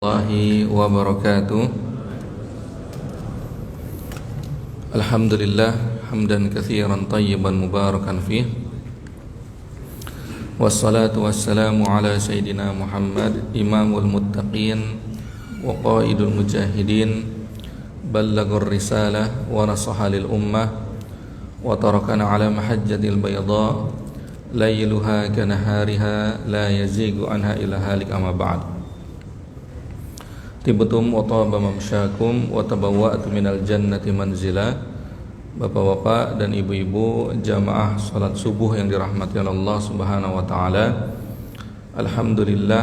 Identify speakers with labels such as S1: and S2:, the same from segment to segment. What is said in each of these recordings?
S1: Warahmatullahi wabarakatuh. Alhamdulillah hamdan katsiran tayyiban mubarakan fih. Wassalatu wassalamu ala sayyidina Muhammad imamul muttaqin wa qaidul mujahidin, ballaghur risalah wa nasaha lil ummah wa tarakana ala mahajjatil bayda layluha kanahariha la yazigu anha illa halik amma ba'd. Tibtum wa taba mamsyakum wa tabawwa'tu minal jannati manzila. Bapak-bapak dan ibu-ibu jamaah salat subuh yang dirahmati Allah Subhanahu wa taala. Alhamdulillah,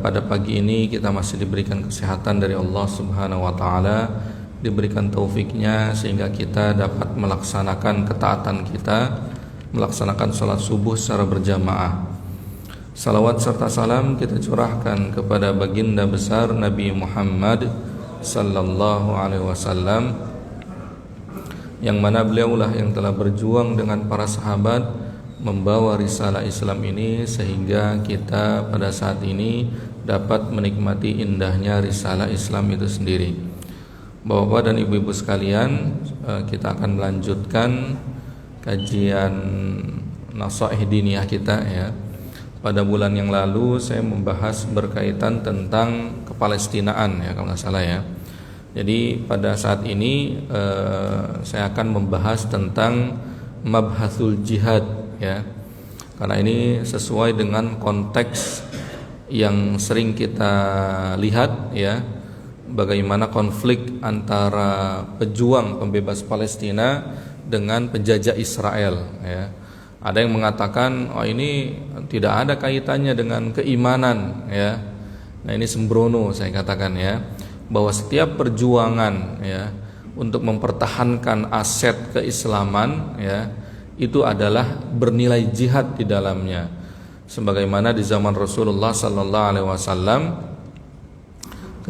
S1: pada pagi ini kita masih diberikan kesehatan dari Allah Subhanahu wa taala, diberikan taufiknya sehingga kita dapat melaksanakan ketaatan kita, melaksanakan salat subuh secara berjamaah. Salawat serta salam kita curahkan kepada baginda besar Nabi Muhammad sallallahu alaihi wasallam, yang mana beliaulah yang telah berjuang dengan para sahabat membawa risalah Islam ini sehingga kita pada saat ini dapat menikmati indahnya risalah Islam itu sendiri. Bapak dan ibu-ibu sekalian, kita akan melanjutkan kajian Nasaih Diniyah kita ya. Pada bulan yang lalu saya membahas berkaitan tentang kepalestinaan ya, kalau nggak salah ya. Jadi pada saat ini saya akan membahas tentang mabhasul jihad ya. Karena ini sesuai dengan konteks yang sering kita lihat ya, bagaimana konflik antara pejuang pembebas Palestina dengan penjajah Israel ya. Ada yang mengatakan ini tidak ada kaitannya dengan keimanan ya. Nah, ini sembrono saya katakan ya, bahwa setiap perjuangan ya untuk mempertahankan aset keislaman ya, itu adalah bernilai jihad di dalamnya. Sebagaimana di zaman Rasulullah sallallahu alaihi wasallam,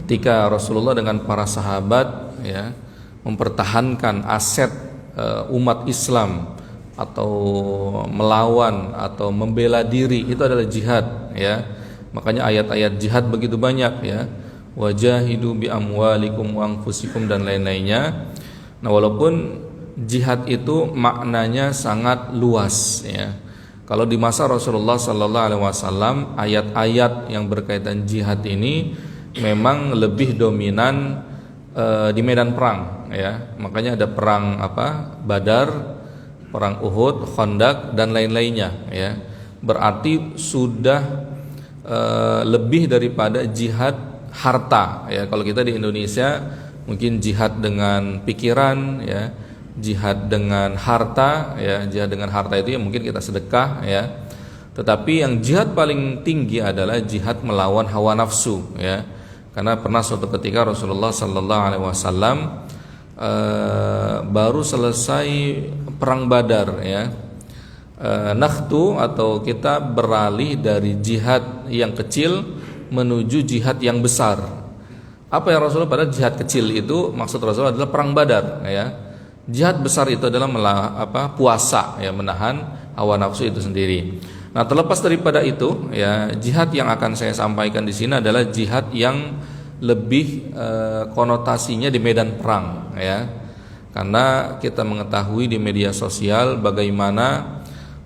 S1: ketika Rasulullah dengan para sahabat ya mempertahankan aset umat Islam atau melawan atau membela diri, itu adalah jihad ya. Makanya ayat-ayat jihad begitu banyak ya, wajahidu bi amwalikum wa anfusikum dan lain-lainnya. Nah, walaupun jihad itu maknanya sangat luas ya. Kalau di masa Rasulullah sallallahu alaihi wasallam, ayat-ayat yang berkaitan jihad ini memang lebih dominan di medan perang ya. Makanya ada perang Badar, perang Uhud, Khandaq dan lain-lainnya ya. Berarti sudah lebih daripada jihad harta ya. Kalau kita di Indonesia mungkin jihad dengan pikiran ya, jihad dengan harta ya. Jihad dengan harta itu ya mungkin kita sedekah ya. Tetapi yang jihad paling tinggi adalah jihad melawan hawa nafsu ya. Karena pernah suatu ketika Rasulullah sallallahu alaihi wasallam baru selesai perang Badar ya. Nakhtu atau kita beralih dari jihad yang kecil menuju jihad yang besar. Apa yang Rasulullah pada jihad kecil itu, maksud Rasulullah adalah perang Badar ya. Jihad besar itu adalah puasa ya, menahan hawa nafsu itu sendiri. Nah, terlepas daripada itu ya, jihad yang akan saya sampaikan di sini adalah jihad yang lebih konotasinya di medan perang ya. Karena kita mengetahui di media sosial bagaimana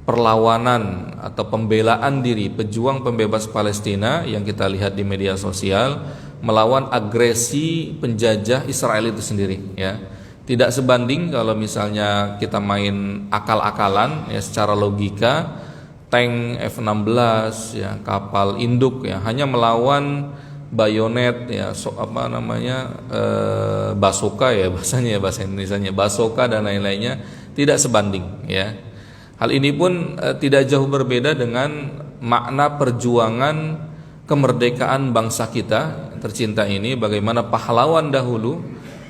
S1: perlawanan atau pembelaan diri pejuang pembebas Palestina yang kita lihat di media sosial melawan agresi penjajah Israel itu sendiri ya. Tidak sebanding kalau misalnya kita main akal-akalan ya, secara logika tank F-16 ya, kapal induk ya, hanya melawan bayonet ya, basoka ya bahasanya, bahasa Indonesianya basoka dan lain-lainnya, tidak sebanding ya. Hal ini pun tidak jauh berbeda dengan makna perjuangan kemerdekaan bangsa kita tercinta ini. Bagaimana pahlawan dahulu,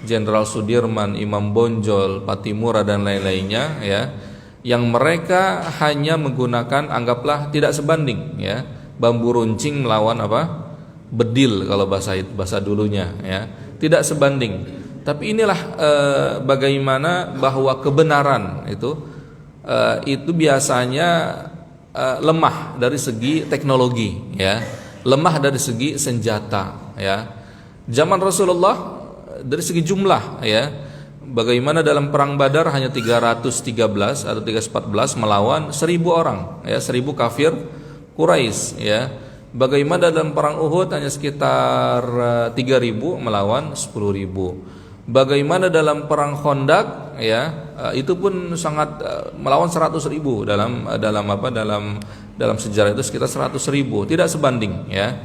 S1: Jenderal Sudirman, Imam Bonjol, Patimura dan lain-lainnya ya, yang mereka hanya menggunakan, anggaplah tidak sebanding ya, bambu runcing melawan bedil kalau bahasa dulunya ya, tidak sebanding. Tapi inilah bagaimana bahwa kebenaran itu biasanya lemah dari segi teknologi ya. lemah dari segi senjata, ya. Zaman Rasulullah dari segi jumlah, ya, bagaimana dalam perang Badar hanya 313 atau 314 melawan 1000 orang, ya, 1000 kafir Quraisy, ya. Bagaimana dalam perang Uhud hanya sekitar 3000 melawan 10.000. Bagaimana dalam perang Khandaq, ya, itu pun sangat melawan 100.000 dalam sejarah itu sekitar 100.000, tidak sebanding, ya.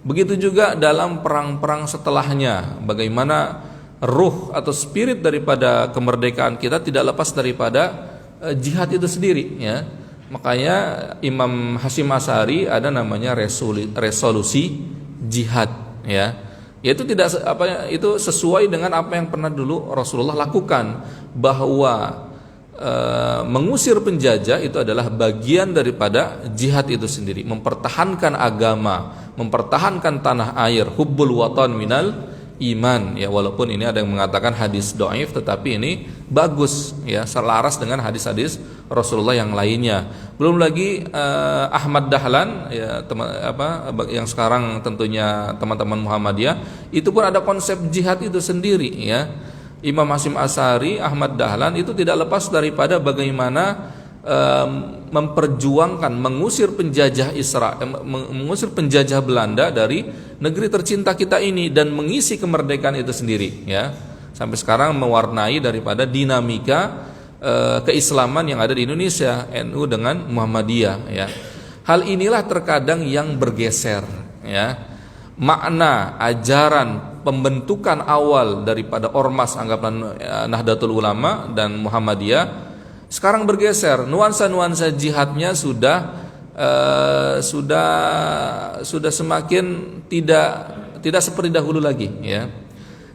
S1: Begitu juga dalam perang-perang setelahnya, bagaimana ruh atau spirit daripada kemerdekaan kita tidak lepas daripada jihad itu sendiri, ya. Makanya Imam Hasyim Asy'ari ada namanya resolusi jihad, ya. Yaitu itu sesuai dengan apa yang pernah dulu Rasulullah lakukan, bahwa mengusir penjajah itu adalah bagian daripada jihad itu sendiri, mempertahankan agama, mempertahankan tanah air, hubbul watan minal iman, ya. Walaupun ini ada yang mengatakan hadis dhaif, tetapi ini bagus, ya, selaras dengan hadis-hadis Rasulullah yang lainnya. Belum lagi Ahmad Dahlan, ya, yang sekarang tentunya teman-teman Muhammadiyah, itu pun ada konsep jihad itu sendiri, ya. Imam Hasyim Asy'ari, Ahmad Dahlan itu tidak lepas daripada bagaimana memperjuangkan mengusir penjajah Israel, mengusir penjajah Belanda dari negeri tercinta kita ini dan mengisi kemerdekaan itu sendiri, ya. Sampai sekarang mewarnai daripada dinamika keislaman yang ada di Indonesia, NU dengan Muhammadiyah, ya. Hal inilah terkadang yang bergeser, ya. Makna ajaran pembentukan awal daripada ormas anggapan Nahdlatul Ulama dan Muhammadiyah sekarang bergeser, nuansa-nuansa jihadnya sudah semakin tidak seperti dahulu lagi, ya.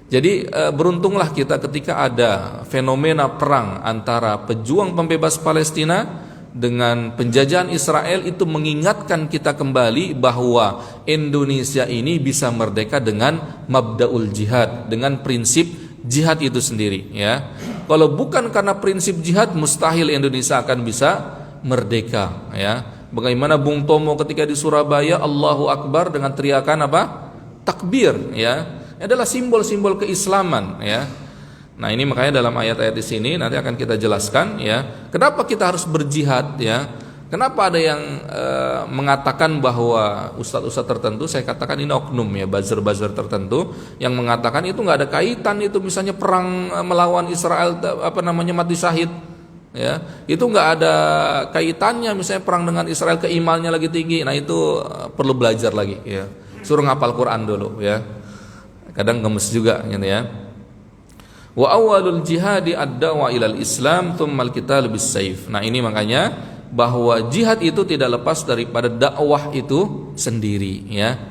S1: Jadi beruntunglah kita ketika ada fenomena perang antara pejuang pembebas Palestina dengan penjajahan Israel, itu mengingatkan kita kembali bahwa Indonesia ini bisa merdeka dengan mabda'ul jihad, dengan prinsip jihad itu sendiri, ya. Kalau bukan karena prinsip jihad, mustahil Indonesia akan bisa merdeka, ya. Bagaimana Bung Tomo ketika di Surabaya Allahu Akbar dengan teriakan apa? Takbir, ya. Adalah simbol-simbol keislaman, ya. Nah, ini makanya dalam ayat-ayat di sini nanti akan kita jelaskan, ya. Kenapa kita harus berjihad, ya? Kenapa ada yang mengatakan bahwa ustadz-ustadz tertentu, saya katakan ini oknum, ya, buzzer-buzzer tertentu yang mengatakan itu nggak ada kaitan, itu misalnya perang melawan Israel mati syahid, ya, itu nggak ada kaitannya, misalnya perang dengan Israel keimannya lagi tinggi. Nah, itu perlu belajar lagi, ya. Suruh ngapal Quran dulu, ya. Kadang gemes juga, gitu, ya. Wa awwalul jihadi ad-da'wa ilal Islam tsummal qital bis saif. Nah, ini makanya bahwa jihad itu tidak lepas daripada dakwah itu sendiri, ya.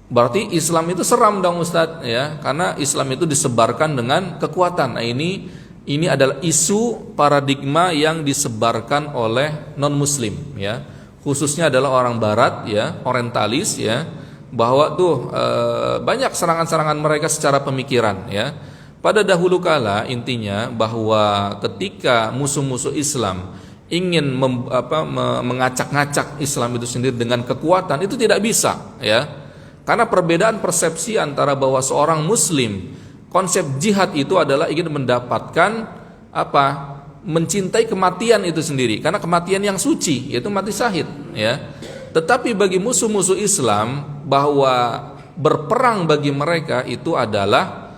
S1: Berarti Islam itu seram dong, Ustadz, ya, karena Islam itu disebarkan dengan kekuatan. Nah, ini adalah isu paradigma yang disebarkan oleh non muslim, ya. Khususnya adalah orang barat, ya, orientalis, ya, bahwa banyak serangan-serangan mereka secara pemikiran, ya. Pada dahulu kala intinya bahwa ketika musuh-musuh Islam ingin mengacak-ngacak Islam itu sendiri dengan kekuatan, itu tidak bisa, ya. Karena perbedaan persepsi antara bahwa seorang muslim, konsep jihad itu adalah ingin mendapatkan mencintai kematian itu sendiri, karena kematian yang suci yaitu mati syahid, ya. Tetapi bagi musuh-musuh Islam, bahwa berperang bagi mereka itu adalah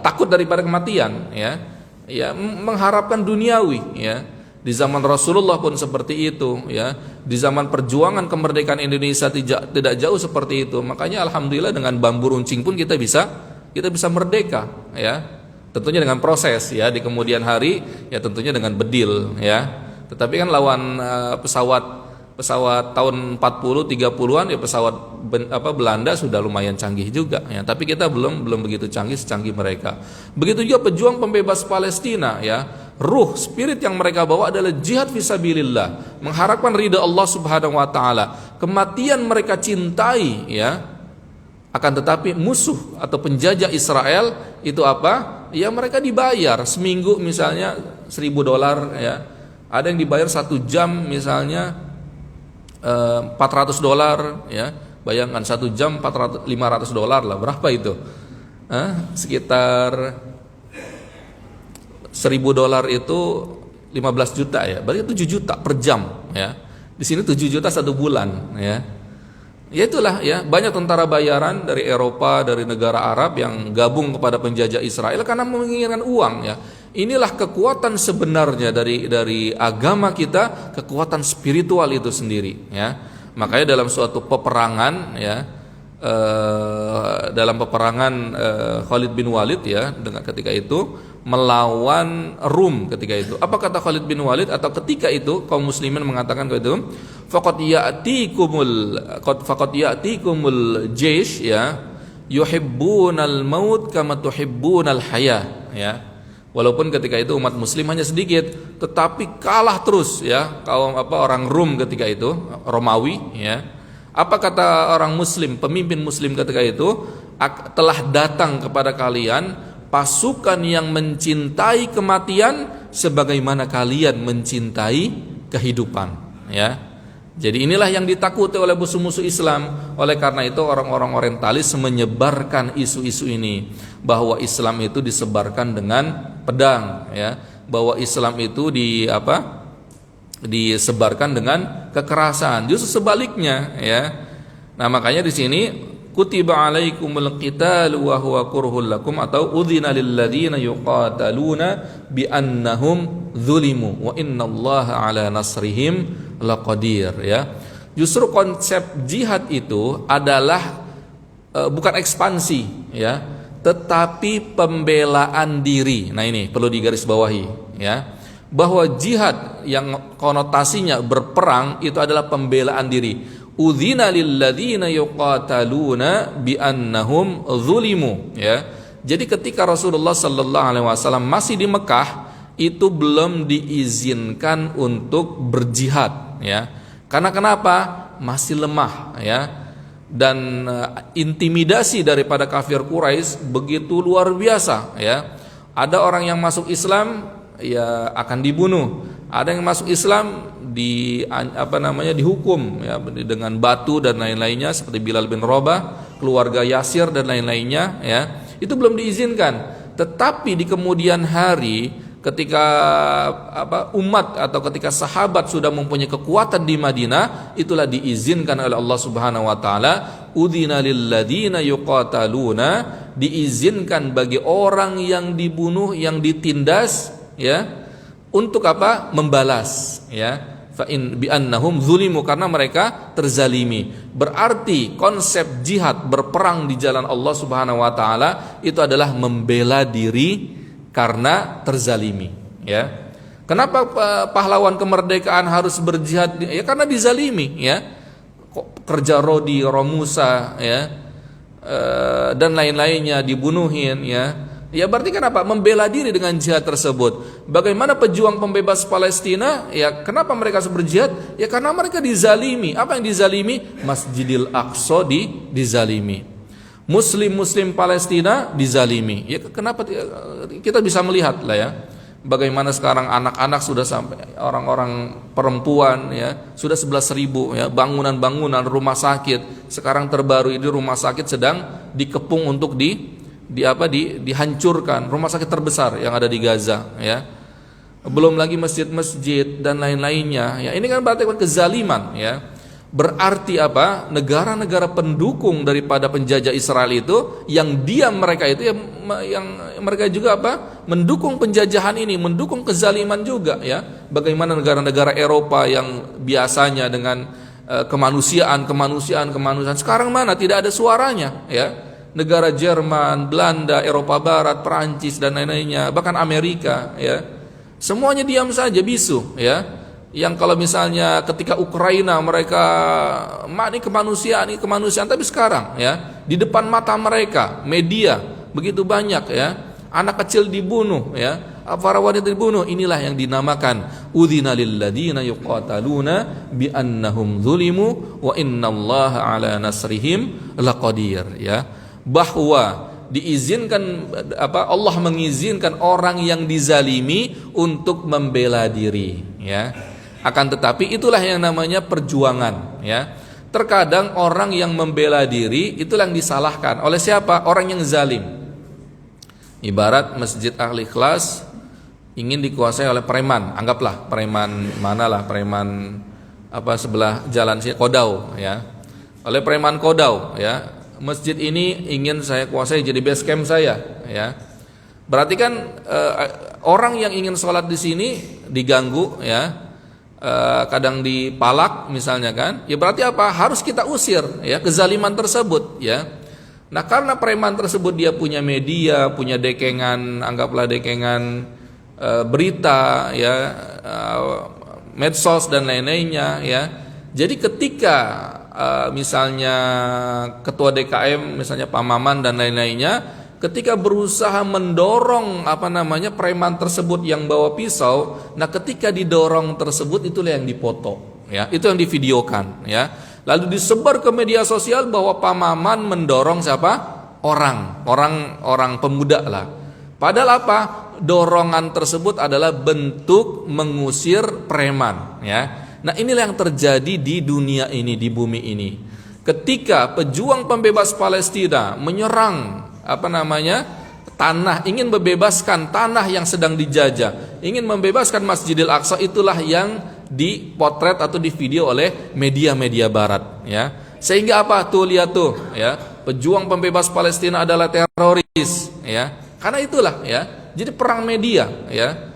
S1: takut daripada kematian, ya. Ya, mengharapkan duniawi, ya. Di zaman Rasulullah pun seperti itu, ya. Di zaman perjuangan kemerdekaan Indonesia tidak jauh seperti itu. Makanya alhamdulillah dengan bambu runcing pun kita bisa merdeka, ya. Tentunya dengan proses, ya, di kemudian hari, ya, tentunya dengan bedil, ya. Tetapi kan lawan pesawat tahun 40 30-an, ya, pesawat Belanda sudah lumayan canggih juga, ya. Tapi kita belum begitu secanggih mereka. Begitu juga pejuang pembebas Palestina, ya. Ruh, spirit yang mereka bawa adalah jihad fisabilillah, mengharapkan ridha Allah Subhanahu wa taala. Kematian mereka cintai, ya. Akan tetapi musuh atau penjajah Israel itu ya, mereka dibayar seminggu misalnya $1.000, ya. Ada yang dibayar 1 jam misalnya $400, ya. Bayangkan 1 jam 500 dolar lah, berapa itu? Sekitar 1.000 dolar itu 15 juta ya, berarti 7 juta per jam ya. Di sini 7 juta 1 bulan ya. Ya itulah ya, banyak tentara bayaran dari Eropa, dari negara Arab yang gabung kepada penjajah Israel karena menginginkan uang ya. Inilah kekuatan sebenarnya dari agama kita, kekuatan spiritual itu sendiri ya. Makanya dalam suatu peperangan ya, dalam peperangan Khalid bin Walid ya, dengan ketika itu melawan Rum ketika itu. Apa kata Khalid bin Walid atau ketika itu kaum muslimin mengatakan itu, faqad ya'tikumul jaysh ya, yuhibbunal maut kama tuhibbunal haya ya. Walaupun ketika itu umat muslim hanya sedikit, tetapi kalah terus ya kaum orang Rum ketika itu, Romawi ya. Apa kata orang muslim, pemimpin muslim ketika itu, telah datang kepada kalian pasukan yang mencintai kematian sebagaimana kalian mencintai kehidupan ya. Jadi inilah yang ditakuti oleh musuh-musuh Islam. Oleh karena itu orang-orang orientalis menyebarkan isu-isu ini, bahwa Islam itu disebarkan dengan pedang ya, bahwa Islam itu disebarkan dengan kekerasan. Justru sebaliknya ya. Nah, makanya di sini kutiba alaikumul qitalu wa huwa kurhul lakum atau udzina lil ladzina yuqataluna bi annahum zulimu wa innallaha ala nasrihim laqadir ya. Justru konsep jihad itu adalah bukan ekspansi ya, tetapi pembelaan diri. Nah, ini perlu digarisbawahi ya, bahwa jihad yang konotasinya berperang itu adalah pembelaan diri. Udzina lil ladzina yuqataluna bi annahum zulimu ya. Jadi ketika Rasulullah sallallahu alaihi wasallam masih di Mekah, itu belum diizinkan untuk berjihad ya. Karena kenapa? Masih lemah ya. Dan intimidasi daripada kafir Quraisy begitu luar biasa ya. Ada orang yang masuk Islam ya akan dibunuh. Ada yang masuk Islam dihukum ya dengan batu dan lain-lainnya seperti Bilal bin Rabah, keluarga Yasir dan lain-lainnya ya. Itu belum diizinkan. Tetapi di kemudian hari ketika umat atau ketika sahabat sudah mempunyai kekuatan di Madinah, itulah diizinkan oleh Allah Subhanahu wa taala, udzina lil ladzina yuqataluna, diizinkan bagi orang yang dibunuh, yang ditindas ya, untuk membalas ya. Fa in bi annahum zulimu, karena mereka terzalimi. Berarti konsep jihad, berperang di jalan Allah Subhanahu wa taala, itu adalah membela diri karena terzalimi ya. Kenapa pahlawan kemerdekaan harus berjihad? Ya karena dizalimi ya. Kerja Rodi, Romusa ya, dan lain-lainnya dibunuhin ya. Ya berarti kenapa? Membela diri dengan jihad tersebut. Bagaimana pejuang pembebas Palestina? Ya kenapa mereka harus berjihad? Ya karena mereka dizalimi. Apa yang dizalimi? Masjidil Aqsa dizalimi. Muslim Palestina dizalimi. Ya kenapa kita bisa melihat lah ya, bagaimana sekarang anak-anak sudah sampai orang-orang perempuan ya sudah 11.000 ya, bangunan-bangunan rumah sakit sekarang terbaru ini rumah sakit sedang dikepung untuk dihancurkan, rumah sakit terbesar yang ada di Gaza ya. Belum lagi masjid-masjid dan lain-lainnya ya. Ini kan berarti kezaliman ya. Berarti negara-negara pendukung daripada penjajah Israel itu yang diam, mereka itu yang mereka juga mendukung penjajahan ini, mendukung kezaliman juga ya. Bagaimana negara-negara Eropa yang biasanya dengan kemanusiaan sekarang mana tidak ada suaranya ya. Negara Jerman, Belanda, Eropa Barat, Perancis dan lain-lainnya, bahkan Amerika ya. Semuanya diam saja, bisu ya. Yang kalau misalnya ketika Ukraina mereka ini kemanusiaan, tapi sekarang ya di depan mata mereka media begitu banyak ya, anak kecil dibunuh ya, para wanita dibunuh. Inilah yang dinamakan udzina lil ladzina yuqataluna bi annahum zulimu wa innallaha ala nasrihim laqadir ya. Bahwa diizinkan Allah mengizinkan orang yang dizalimi untuk membela diri ya. Akan tetapi itulah yang namanya perjuangan ya. terkadang orang yang membela diri itulah yang disalahkan oleh siapa? Orang yang zalim. Ibarat masjid Al-Ikhlas ingin dikuasai oleh preman, anggaplah preman manalah, preman apa sebelah jalan sini Kodau ya. Oleh preman Kodau ya, masjid ini ingin saya kuasai jadi base camp saya ya. Berarti kan orang yang ingin sholat di sini diganggu ya, kadang dipalak misalnya kan, ya berarti apa? Harus kita usir ya kezaliman tersebut ya. Nah karena preman tersebut dia punya media, punya dekengan, anggaplah dekengan berita ya, medsos dan lain-lainnya ya. Jadi ketika misalnya ketua DKM misalnya Pak Maman dan lain-lainnya, ketika berusaha mendorong preman tersebut yang bawa pisau, nah ketika didorong tersebut itulah yang dipoto ya, itu yang divideokan ya, lalu disebar ke media sosial bahwa Pak Maman mendorong siapa? Orang pemuda lah. Padahal apa? Dorongan tersebut adalah bentuk mengusir preman ya. Nah inilah yang terjadi di dunia ini, di bumi ini. Ketika pejuang pembebas Palestina menyerang tanah, ingin membebaskan tanah yang sedang dijajah, ingin membebaskan Masjidil Aqsa, itulah yang dipotret atau divideo oleh media-media barat ya. Sehingga apa? Tuh lihat tuh ya, pejuang pembebas Palestina adalah teroris ya. Karena itulah ya. Jadi perang media ya.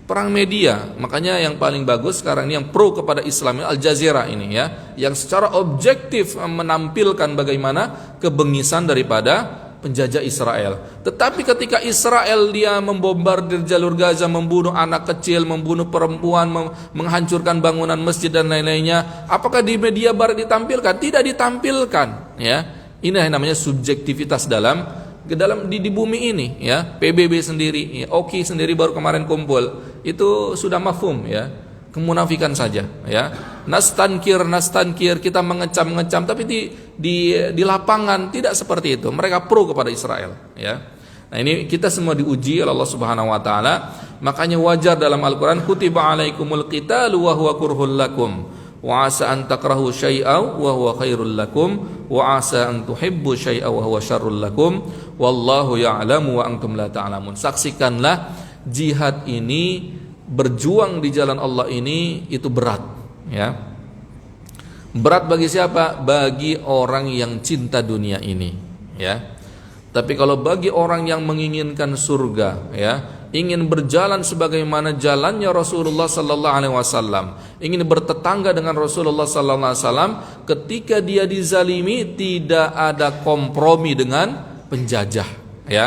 S1: Perang media. Makanya yang paling bagus sekarang ini yang pro kepada Islam Al Jazeera ini ya, yang secara objektif menampilkan bagaimana kebengisan daripada penjajah Israel. Tetapi ketika Israel dia membombardir jalur Gaza, membunuh anak kecil, membunuh perempuan, menghancurkan bangunan masjid dan lain-lainnya, apakah di media barat ditampilkan? Tidak ditampilkan ya. Ini yang namanya subjektivitas di bumi ini ya. PBB sendiri ya, Oki sendiri baru kemarin kumpul, itu sudah mafhum ya, kemunafikan saja ya. Nastankir kita mengecam, tapi di lapangan tidak seperti itu. Mereka pro kepada Israel ya. Nah ini kita semua diuji oleh Allah Subhanahu wa taala. Makanya wajar dalam Al-Qur'an, kutiba alaikumul qitalu wa huwa kurhul lakum wa asa an takrahu syai'an wa huwa khairul lakum wa asa an tuhibbu syai'an wa huwa syarrul lakum wallahu ya'lamu wa antum la ta'lamun. Saksikanlah jihad ini, berjuang di jalan Allah ini itu berat ya. Berat bagi siapa? Bagi orang yang cinta dunia ini ya. Tapi kalau bagi orang yang menginginkan surga ya, ingin berjalan sebagaimana jalannya Rasulullah sallallahu alaihi wasallam, ingin bertetangga dengan Rasulullah sallallahu alaihi wasallam, ketika dia dizalimi tidak ada kompromi dengan penjajah ya.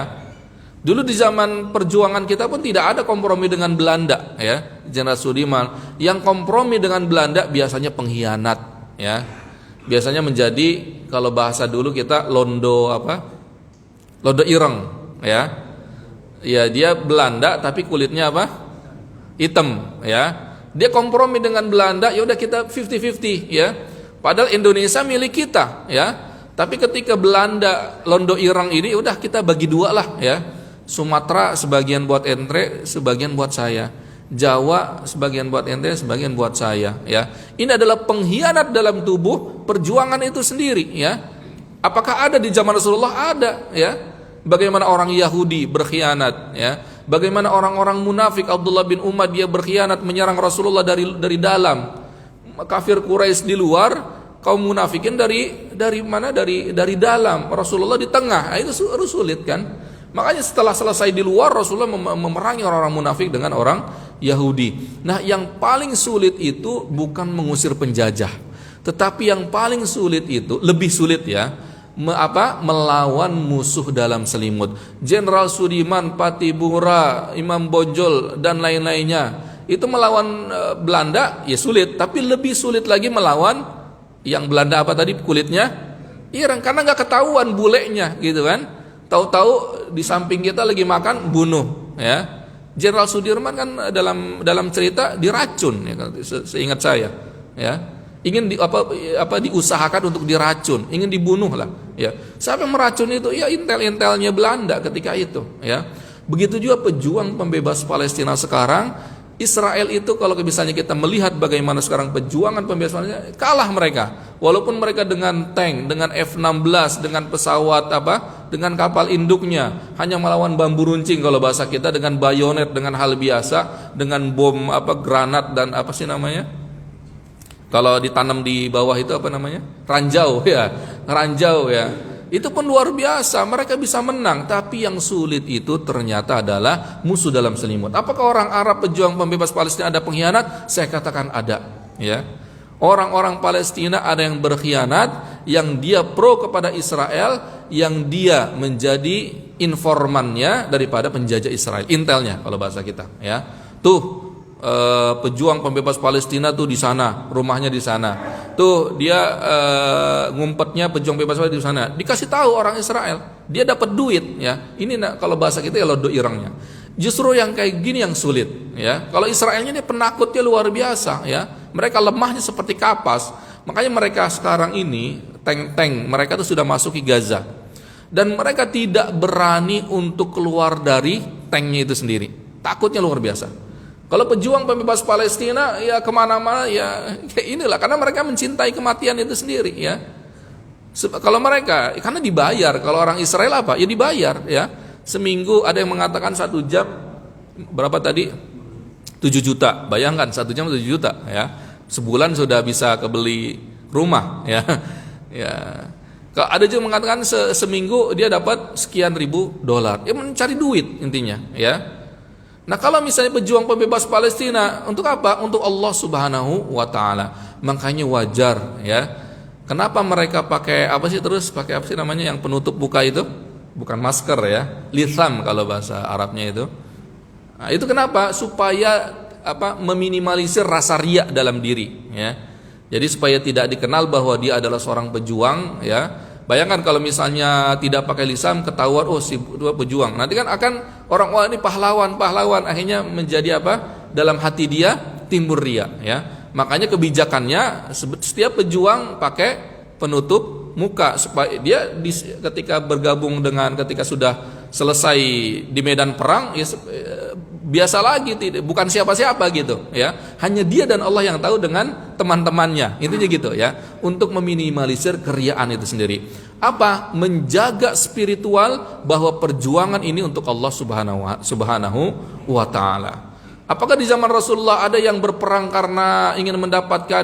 S1: Dulu di zaman perjuangan kita pun tidak ada kompromi dengan Belanda ya. Jenderal Sudirman yang kompromi dengan Belanda biasanya pengkhianat ya. Biasanya menjadi, kalau bahasa dulu kita londo ireng ya. Ya dia Belanda tapi kulitnya hitam ya. Dia kompromi dengan Belanda, ya udah kita 50-50 ya. Padahal Indonesia milik kita ya. Tapi ketika Belanda londo ireng ini, udah kita bagi dua lah ya. Sumatera sebagian buat ente, sebagian buat saya. Jawa sebagian buat ente, sebagian buat saya ya. Ini adalah pengkhianat dalam tubuh perjuangan itu sendiri ya. Apakah ada di zaman Rasulullah? Ada ya. Bagaimana orang Yahudi berkhianat ya. Bagaimana orang-orang munafik, Abdullah bin Umar dia berkhianat menyerang Rasulullah dari dalam. Kafir Quraisy di luar, kaum munafikin dari mana? Dari dalam. Rasulullah di tengah. Nah, itu sulit kan? Makanya setelah selesai di luar, Rasulullah memerangi orang-orang munafik dengan orang Yahudi. Nah, yang paling sulit itu bukan mengusir penjajah, tetapi yang paling sulit itu, lebih sulit ya, melawan musuh dalam selimut. Jenderal Sudirman, Patibura, Imam Bonjol dan lain-lainnya itu melawan Belanda ya sulit, tapi lebih sulit lagi melawan yang Belanda kulitnya ireng, karena nggak ketahuan bulenya gitu kan. Tahu-tahu di samping kita lagi makan, bunuh ya. Jenderal Sudirman kan dalam cerita diracun ya, seingat saya ya. Ingin diusahakan untuk diracun, ingin dibunuh lah ya. Siapa yang meracun itu? Ya intel-intelnya Belanda ketika itu ya. Begitu juga pejuang pembebas Palestina sekarang. Israel itu kalau misalnya kita melihat bagaimana sekarang perjuangan pembebasan Palestina, kalah mereka. Walaupun mereka dengan tank, dengan F-16, dengan pesawat dengan kapal induknya, hanya melawan bambu runcing kalau bahasa kita, dengan bayonet, dengan hal biasa, dengan bom granat dan apa sih namanya? Kalau ditanam di bawah itu apa namanya? Ranjau ya. Itu pun luar biasa, mereka bisa menang. Tapi yang sulit itu ternyata adalah musuh dalam selimut. Apakah orang Arab pejuang pembebas Palestina ada pengkhianat? Saya katakan ada, ya. Orang-orang Palestina ada yang berkhianat, yang dia pro kepada Israel, yang dia menjadi informannya daripada penjajah Israel, intelnya kalau bahasa kita, ya. Tuh pejuang pembebas Palestina tuh di sana, rumahnya di sana. Tuh dia ngumpetnya pejuang pembebas Palestina di sana. Dikasih tahu orang Israel, dia dapat duit, ya. Ini kalau bahasa kita ya lodo irangnya. Justru yang kayak gini yang sulit, ya. Kalau Israelnya ini penakutnya luar biasa, ya. Mereka lemahnya seperti kapas. Makanya mereka sekarang ini tank-tank mereka tuh sudah masuk ke Gaza. Dan mereka tidak berani untuk keluar dari tanknya itu sendiri. Takutnya luar biasa. Kalau pejuang pembebas Palestina ya kemana-mana ya kayak inilah, karena mereka mencintai kematian itu sendiri, ya. Kalau mereka karena dibayar, kalau orang Israel apa? Ya dibayar, ya. Seminggu ada yang mengatakan 1 jam berapa tadi? 7 juta. Bayangkan 1 jam 7 juta, ya. Sebulan sudah bisa kebeli rumah, ya. Ya. Ada juga mengatakan seminggu dia dapat sekian ribu dolar. Ya mencari duit intinya, ya. Nah, kalau misalnya pejuang pembebas Palestina untuk apa? Untuk Allah Subhanahu wa taala. Makanya wajar, ya. Kenapa mereka pakai apa sih namanya yang penutup muka itu? Bukan masker, ya. Litham kalau bahasa Arabnya itu. Nah, itu kenapa? Supaya meminimalisir rasa riya dalam diri, ya. Jadi supaya tidak dikenal bahwa dia adalah seorang pejuang, ya. Bayangkan kalau misalnya tidak pakai lisam, ketahuan si dua pejuang. Nanti kan akan orang ini pahlawan, akhirnya menjadi dalam hati dia timbul ria, ya. Makanya kebijakannya setiap pejuang pakai penutup muka supaya dia ketika bergabung ketika sudah selesai di medan perang ya biasa lagi, bukan siapa-siapa gitu, ya. Hanya dia dan Allah yang tahu dengan teman-temannya. Intinya gitu, ya. Untuk meminimalisir keriaan itu sendiri. Menjaga spiritual bahwa perjuangan ini untuk Allah Subhanahu wa taala. Apakah di zaman Rasulullah ada yang berperang karena ingin mendapatkan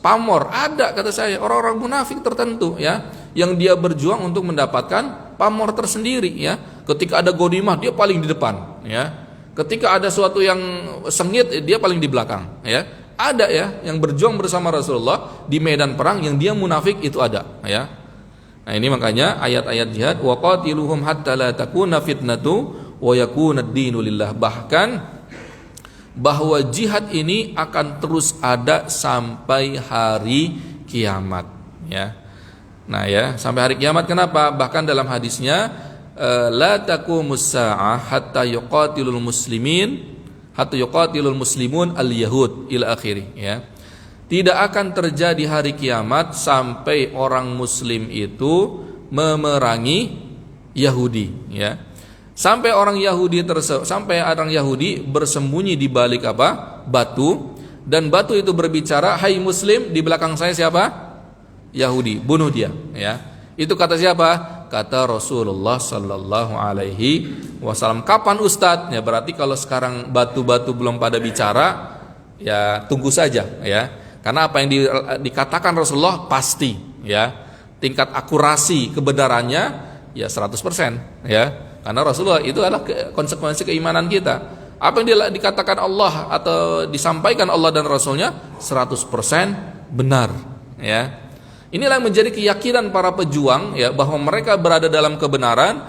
S1: pamor? Ada, kata saya, orang-orang munafik tertentu, ya, yang dia berjuang untuk mendapatkan pamor tersendiri, ya. Ketika ada ghanimah dia paling di depan, ya. Ketika ada suatu yang sengit dia paling di belakang, ya. Ada, ya, yang berjuang bersama Rasulullah di medan perang yang dia munafik itu ada, ya. Nah, ini makanya ayat-ayat jihad wa qatiluhum hatta la takuna fitnatu wa yakuna ad-dinu lillah, bahkan bahwa jihad ini akan terus ada sampai hari kiamat, ya. Nah, ya, sampai hari kiamat. Kenapa? Bahkan dalam hadisnya la taqumus saa'ah hatta yuqatilul muslimun al-yahud ila akhirih, ya. Tidak akan terjadi hari kiamat sampai orang muslim itu memerangi Yahudi, ya. Sampai orang Yahudi bersembunyi di balik batu, dan batu itu berbicara, "Hai muslim, di belakang saya siapa? Yahudi, bunuh dia," ya. Itu kata siapa? Kata Rasulullah sallallahu alaihi wasallam. Kapan Ustadz? Ya berarti kalau sekarang batu-batu belum pada bicara, ya tunggu saja, ya. Karena apa yang dikatakan Rasulullah pasti, ya. Tingkat akurasi kebenarannya ya 100%, ya. Karena Rasulullah itu adalah konsekuensi keimanan kita. Apa yang dikatakan Allah atau disampaikan Allah dan Rasulnya 100% benar, ya. Inilah yang menjadi keyakinan para pejuang, ya, bahwa mereka berada dalam kebenaran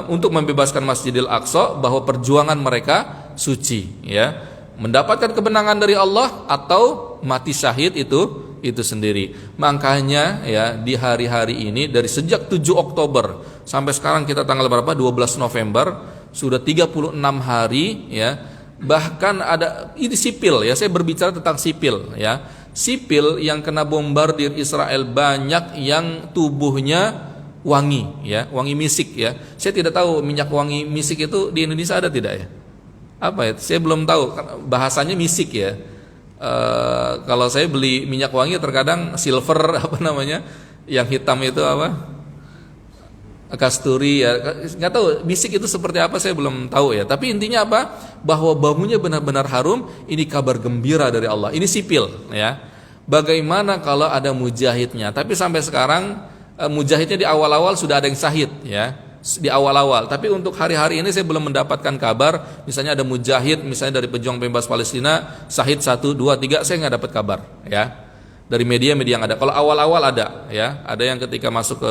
S1: untuk membebaskan Masjidil Aqsa, bahwa perjuangan mereka suci, ya. Mendapatkan kemenangan dari Allah atau mati syahid itu sendiri. Makanya, ya, di hari-hari ini dari sejak 7 Oktober sampai sekarang kita tanggal berapa? 12 November, sudah 36 hari, ya. Bahkan ada ini sipil, ya, saya berbicara tentang sipil, ya. Sipil yang kena bombardir Israel banyak yang tubuhnya wangi, ya, wangi misik, ya. Saya tidak tahu minyak wangi misik itu di Indonesia ada tidak, ya? Apa ya? Saya belum tahu, bahasanya misik, ya. Kalau saya beli minyak wangi terkadang silver apa namanya, yang hitam itu apa, kasturi ya, nggak tahu bisik itu seperti apa, saya belum tahu ya. Tapi intinya apa, bahwa baunya benar-benar harum. Ini kabar gembira dari Allah. Ini sipil ya. Bagaimana kalau ada mujahidnya? Tapi sampai sekarang mujahidnya di awal-awal sudah ada yang syahid ya, di awal-awal. Tapi untuk hari-hari ini saya belum mendapatkan kabar. Misalnya ada mujahid, misalnya dari pejuang bebas Palestina, syahid 1, 2, 3, saya nggak dapat kabar ya. Dari media-media yang ada. Kalau awal-awal ada ya, ada yang ketika masuk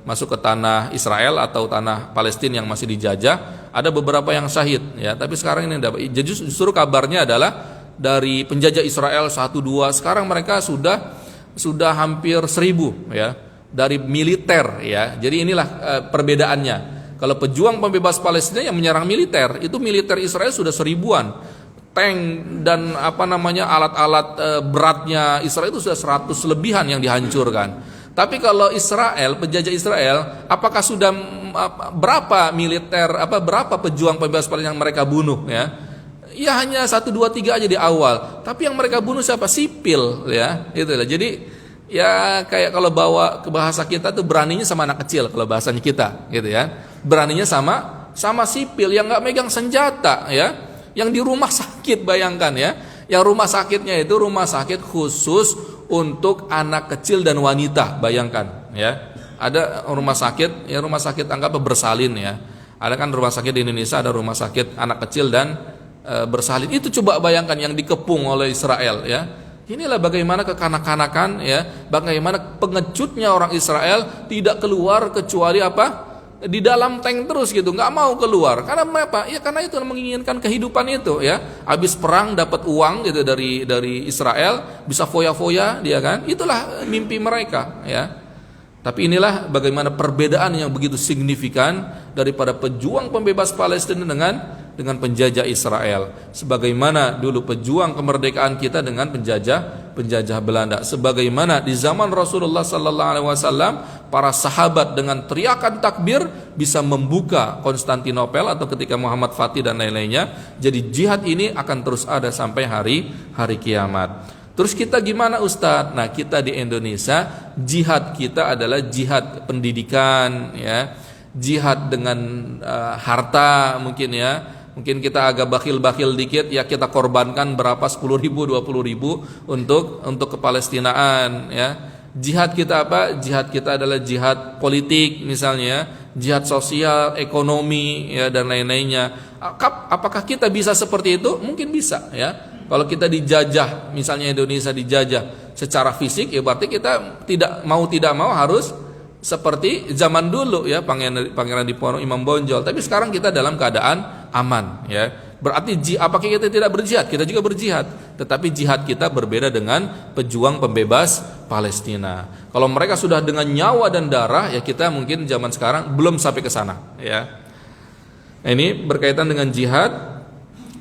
S1: ke tanah Israel atau tanah Palestina yang masih dijajah, ada beberapa yang syahid ya. Tapi sekarang ini dapat. Jadi justru kabarnya adalah dari penjajah Israel 1, 2, sekarang mereka sudah hampir 1000 ya, dari militer ya. Jadi inilah perbedaannya. Kalau pejuang pembebas Palestina yang menyerang militer, itu militer Israel sudah 1000-an. Tank dan apa namanya alat-alat beratnya Israel itu sudah 100 lebihan yang dihancurkan. Tapi kalau Israel, penjajah Israel, apakah sudah berapa militer, berapa pejuang pembebas Palestina yang mereka bunuh ya? Ya hanya 1, 2, 3 aja di awal. Tapi yang mereka bunuh siapa? Sipil ya. Itulah. Jadi ya kayak kalau bawa ke bahasa kita tuh, beraninya sama anak kecil kalau bahasanya kita, gitu ya. Beraninya sama sipil yang nggak megang senjata ya. Yang di rumah sakit, bayangkan ya. Yang rumah sakitnya itu rumah sakit khusus untuk anak kecil dan wanita, bayangkan ya. Ada rumah sakit, ya rumah sakit anggap bersalin ya. Ada kan rumah sakit di Indonesia, ada rumah sakit anak kecil dan bersalin. Itu coba bayangkan yang dikepung oleh Israel ya. Inilah bagaimana kekanak-kanakan ya, bagaimana pengecutnya orang Israel tidak keluar kecuali apa? Di dalam tank terus gitu, nggak mau keluar. Karena apa? Ya karena itu menginginkan kehidupan itu ya. Habis perang dapat uang gitu dari Israel, bisa foya-foya dia kan. Itulah mimpi mereka ya. Tapi inilah bagaimana perbedaan yang begitu signifikan daripada pejuang pembebas Palestina dengan penjajah Israel. Sebagaimana dulu pejuang kemerdekaan kita dengan penjajah Belanda. Sebagaimana di zaman Rasulullah sallallahu alaihi wasallam, para sahabat dengan teriakan takbir bisa membuka Konstantinopel, atau ketika Muhammad Fatih dan lain-lainnya. Jadi jihad ini akan terus ada sampai hari kiamat. Terus kita gimana Ustadz? Nah, kita di Indonesia, jihad kita adalah jihad pendidikan ya. Jihad dengan harta mungkin ya. Mungkin kita agak bakhil-bakhil dikit ya, kita korbankan berapa, 10.000, 20.000 untuk kepalestinaan ya. Jihad kita apa? Jihad kita adalah jihad politik misalnya, jihad sosial, ekonomi ya, dan lain-lainnya. Apakah kita bisa seperti itu? Mungkin bisa ya. Kalau kita dijajah, misalnya Indonesia dijajah secara fisik, ya berarti kita tidak mau harus seperti zaman dulu ya, Pangeran Diponegoro, Imam Bonjol. Tapi sekarang kita dalam keadaan aman ya. Berarti apakah kita tidak berjihad? Kita juga berjihad. Tetapi jihad kita berbeda dengan pejuang pembebas Palestina. Kalau mereka sudah dengan nyawa dan darah, ya kita mungkin zaman sekarang belum sampai ke sana ya. Nah, ini berkaitan dengan jihad.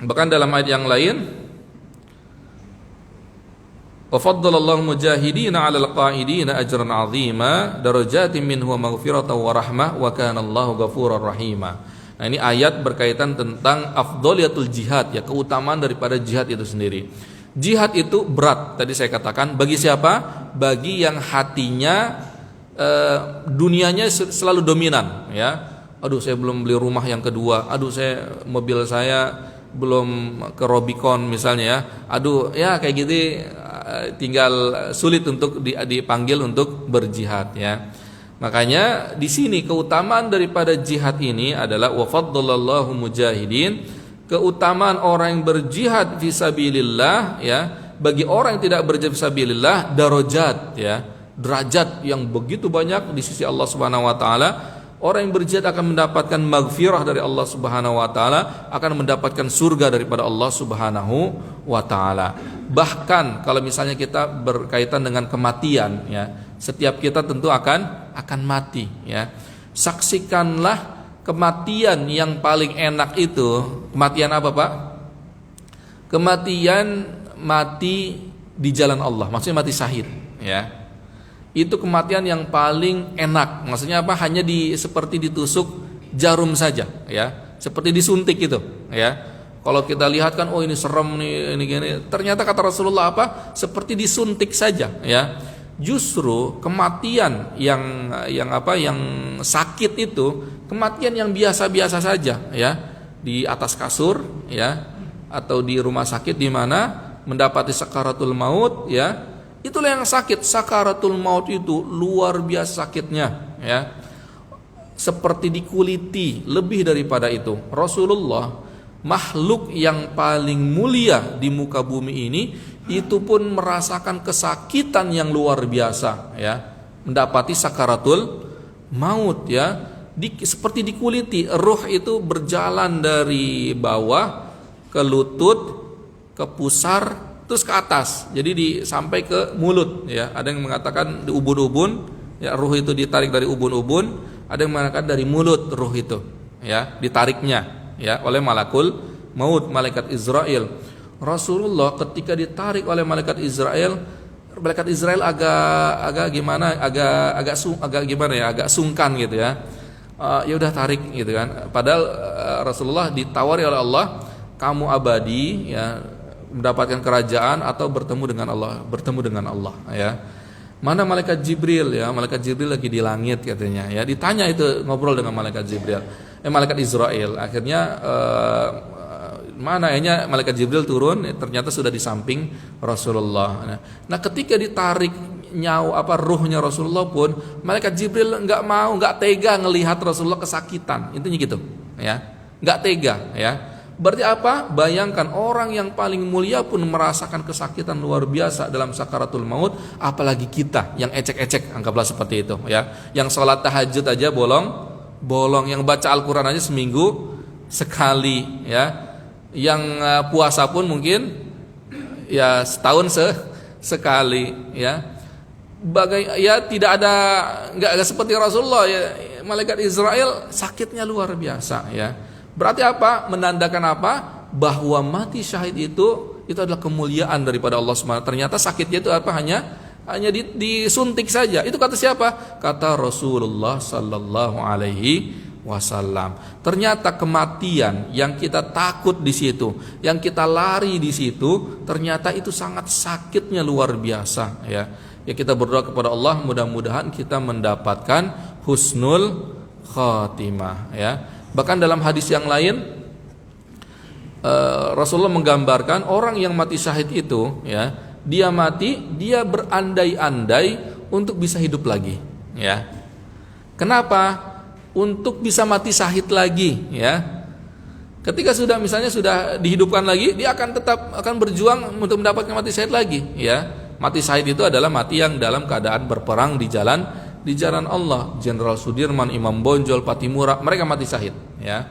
S1: Bahkan dalam ayat yang lain, wa faddalallahu mujahidina 'alal qa'idina ajran 'azima darajatin minhu wa maghfiratan wa rahmah wa kana Allahu ghafurur rahima. Nah, ini ayat berkaitan tentang afdhaliyatul jihad ya, keutamaan daripada jihad itu sendiri. Jihad itu berat, tadi saya katakan, bagi siapa? Bagi yang hatinya dunianya selalu dominan ya. Aduh, saya belum beli rumah yang kedua. Aduh, mobil saya belum ke Robicon misalnya ya. Aduh, ya kayak gitu, tinggal sulit untuk dipanggil untuk berjihad ya. Makanya di sini keutamaan daripada jihad ini adalah wa faddalallahu mujahidin, keutamaan orang yang berjihad fisabilillah ya. Bagi orang yang tidak berjihad fisabilillah, darajat ya, derajat yang begitu banyak di sisi Allah Subhanahu wa taala. Orang yang berjihad akan mendapatkan maghfirah dari Allah Subhanahu wa taala, akan mendapatkan surga daripada Allah Subhanahu wa taala. Bahkan kalau misalnya kita berkaitan dengan kematian ya, setiap kita tentu akan mati ya. Saksikanlah kematian yang paling enak itu. Kematian apa, Pak? Kematian mati di jalan Allah, maksudnya mati syahid ya. Itu kematian yang paling enak. Maksudnya apa? Hanya seperti ditusuk jarum saja ya, seperti disuntik gitu ya. Kalau kita lihat kan, oh ini serem nih, ini gini. Ternyata kata Rasulullah apa? Seperti disuntik saja, ya. Justru kematian yang sakit itu kematian yang biasa-biasa saja, ya. Di atas kasur, ya, atau di rumah sakit di mana mendapati sakaratul maut, ya. Itulah yang sakit. Sakaratul maut itu luar biasa sakitnya, ya. Seperti dikuliti, lebih daripada itu. Rasulullah, makhluk yang paling mulia di muka bumi ini, itu pun merasakan kesakitan yang luar biasa, ya, mendapati sakaratul maut, ya. Seperti dikuliti, ruh itu berjalan dari bawah ke lutut, ke pusar, terus ke atas, jadi sampai ke mulut, ya. Ada yang mengatakan di ubun-ubun, ya, ruh itu ditarik dari ubun-ubun. Ada yang mengatakan dari mulut ruh itu, ya, ditariknya, ya, oleh malakul maut, malaikat Israel. Rasulullah ketika ditarik oleh malaikat Israel agak sungkan gitu, ya. Ya udah tarik gitu kan. Padahal Rasulullah ditawari oleh Allah, kamu abadi, ya, mendapatkan kerajaan atau bertemu dengan Allah, ya. Mana malaikat Jibril, ya, malaikat Jibril lagi di langit katanya, ya. Ditanya itu, ngobrol dengan malaikat Jibril, malaikat Israel. Akhirnya mana akhirnya malaikat Jibril turun, ternyata sudah di samping Rasulullah. Nah, ketika ditarik ruhnya Rasulullah pun, malaikat Jibril nggak tega ngelihat Rasulullah kesakitan, intinya gitu, ya, nggak tega, ya. Berarti apa? Bayangkan orang yang paling mulia pun merasakan kesakitan luar biasa dalam sakaratul maut, apalagi kita yang ecek-ecek, anggaplah seperti itu, ya. Yang sholat tahajud aja bolong, yang baca Al-Quran aja seminggu sekali, ya. Yang puasa pun mungkin ya setahun sekali, ya. Tidak ada, nggak seperti Rasulullah, ya. Malaikat Israel sakitnya luar biasa, ya. Berarti apa? Menandakan apa? Bahwa mati syahid itu adalah kemuliaan daripada Allah SWT. Ternyata sakitnya itu apa? Hanya disuntik saja. Itu kata siapa? Kata Rasulullah sallallahu alaihi wasallam. Ternyata kematian yang kita takut di situ, yang kita lari di situ, ternyata itu sangat sakitnya luar biasa, ya. Ya, kita berdoa kepada Allah, mudah-mudahan kita mendapatkan husnul khatimah, ya. Bahkan dalam hadis yang lain, Rasulullah menggambarkan orang yang mati syahid itu, ya, dia mati, dia berandai-andai untuk bisa hidup lagi, ya. Kenapa? Untuk bisa mati syahid lagi, ya. Ketika sudah dihidupkan lagi, dia akan berjuang untuk mendapatkan mati syahid lagi, ya. Mati syahid itu adalah mati yang dalam keadaan berperang di jalan Allah. Jenderal Sudirman, Imam Bonjol, Patimura, mereka mati syahid, ya.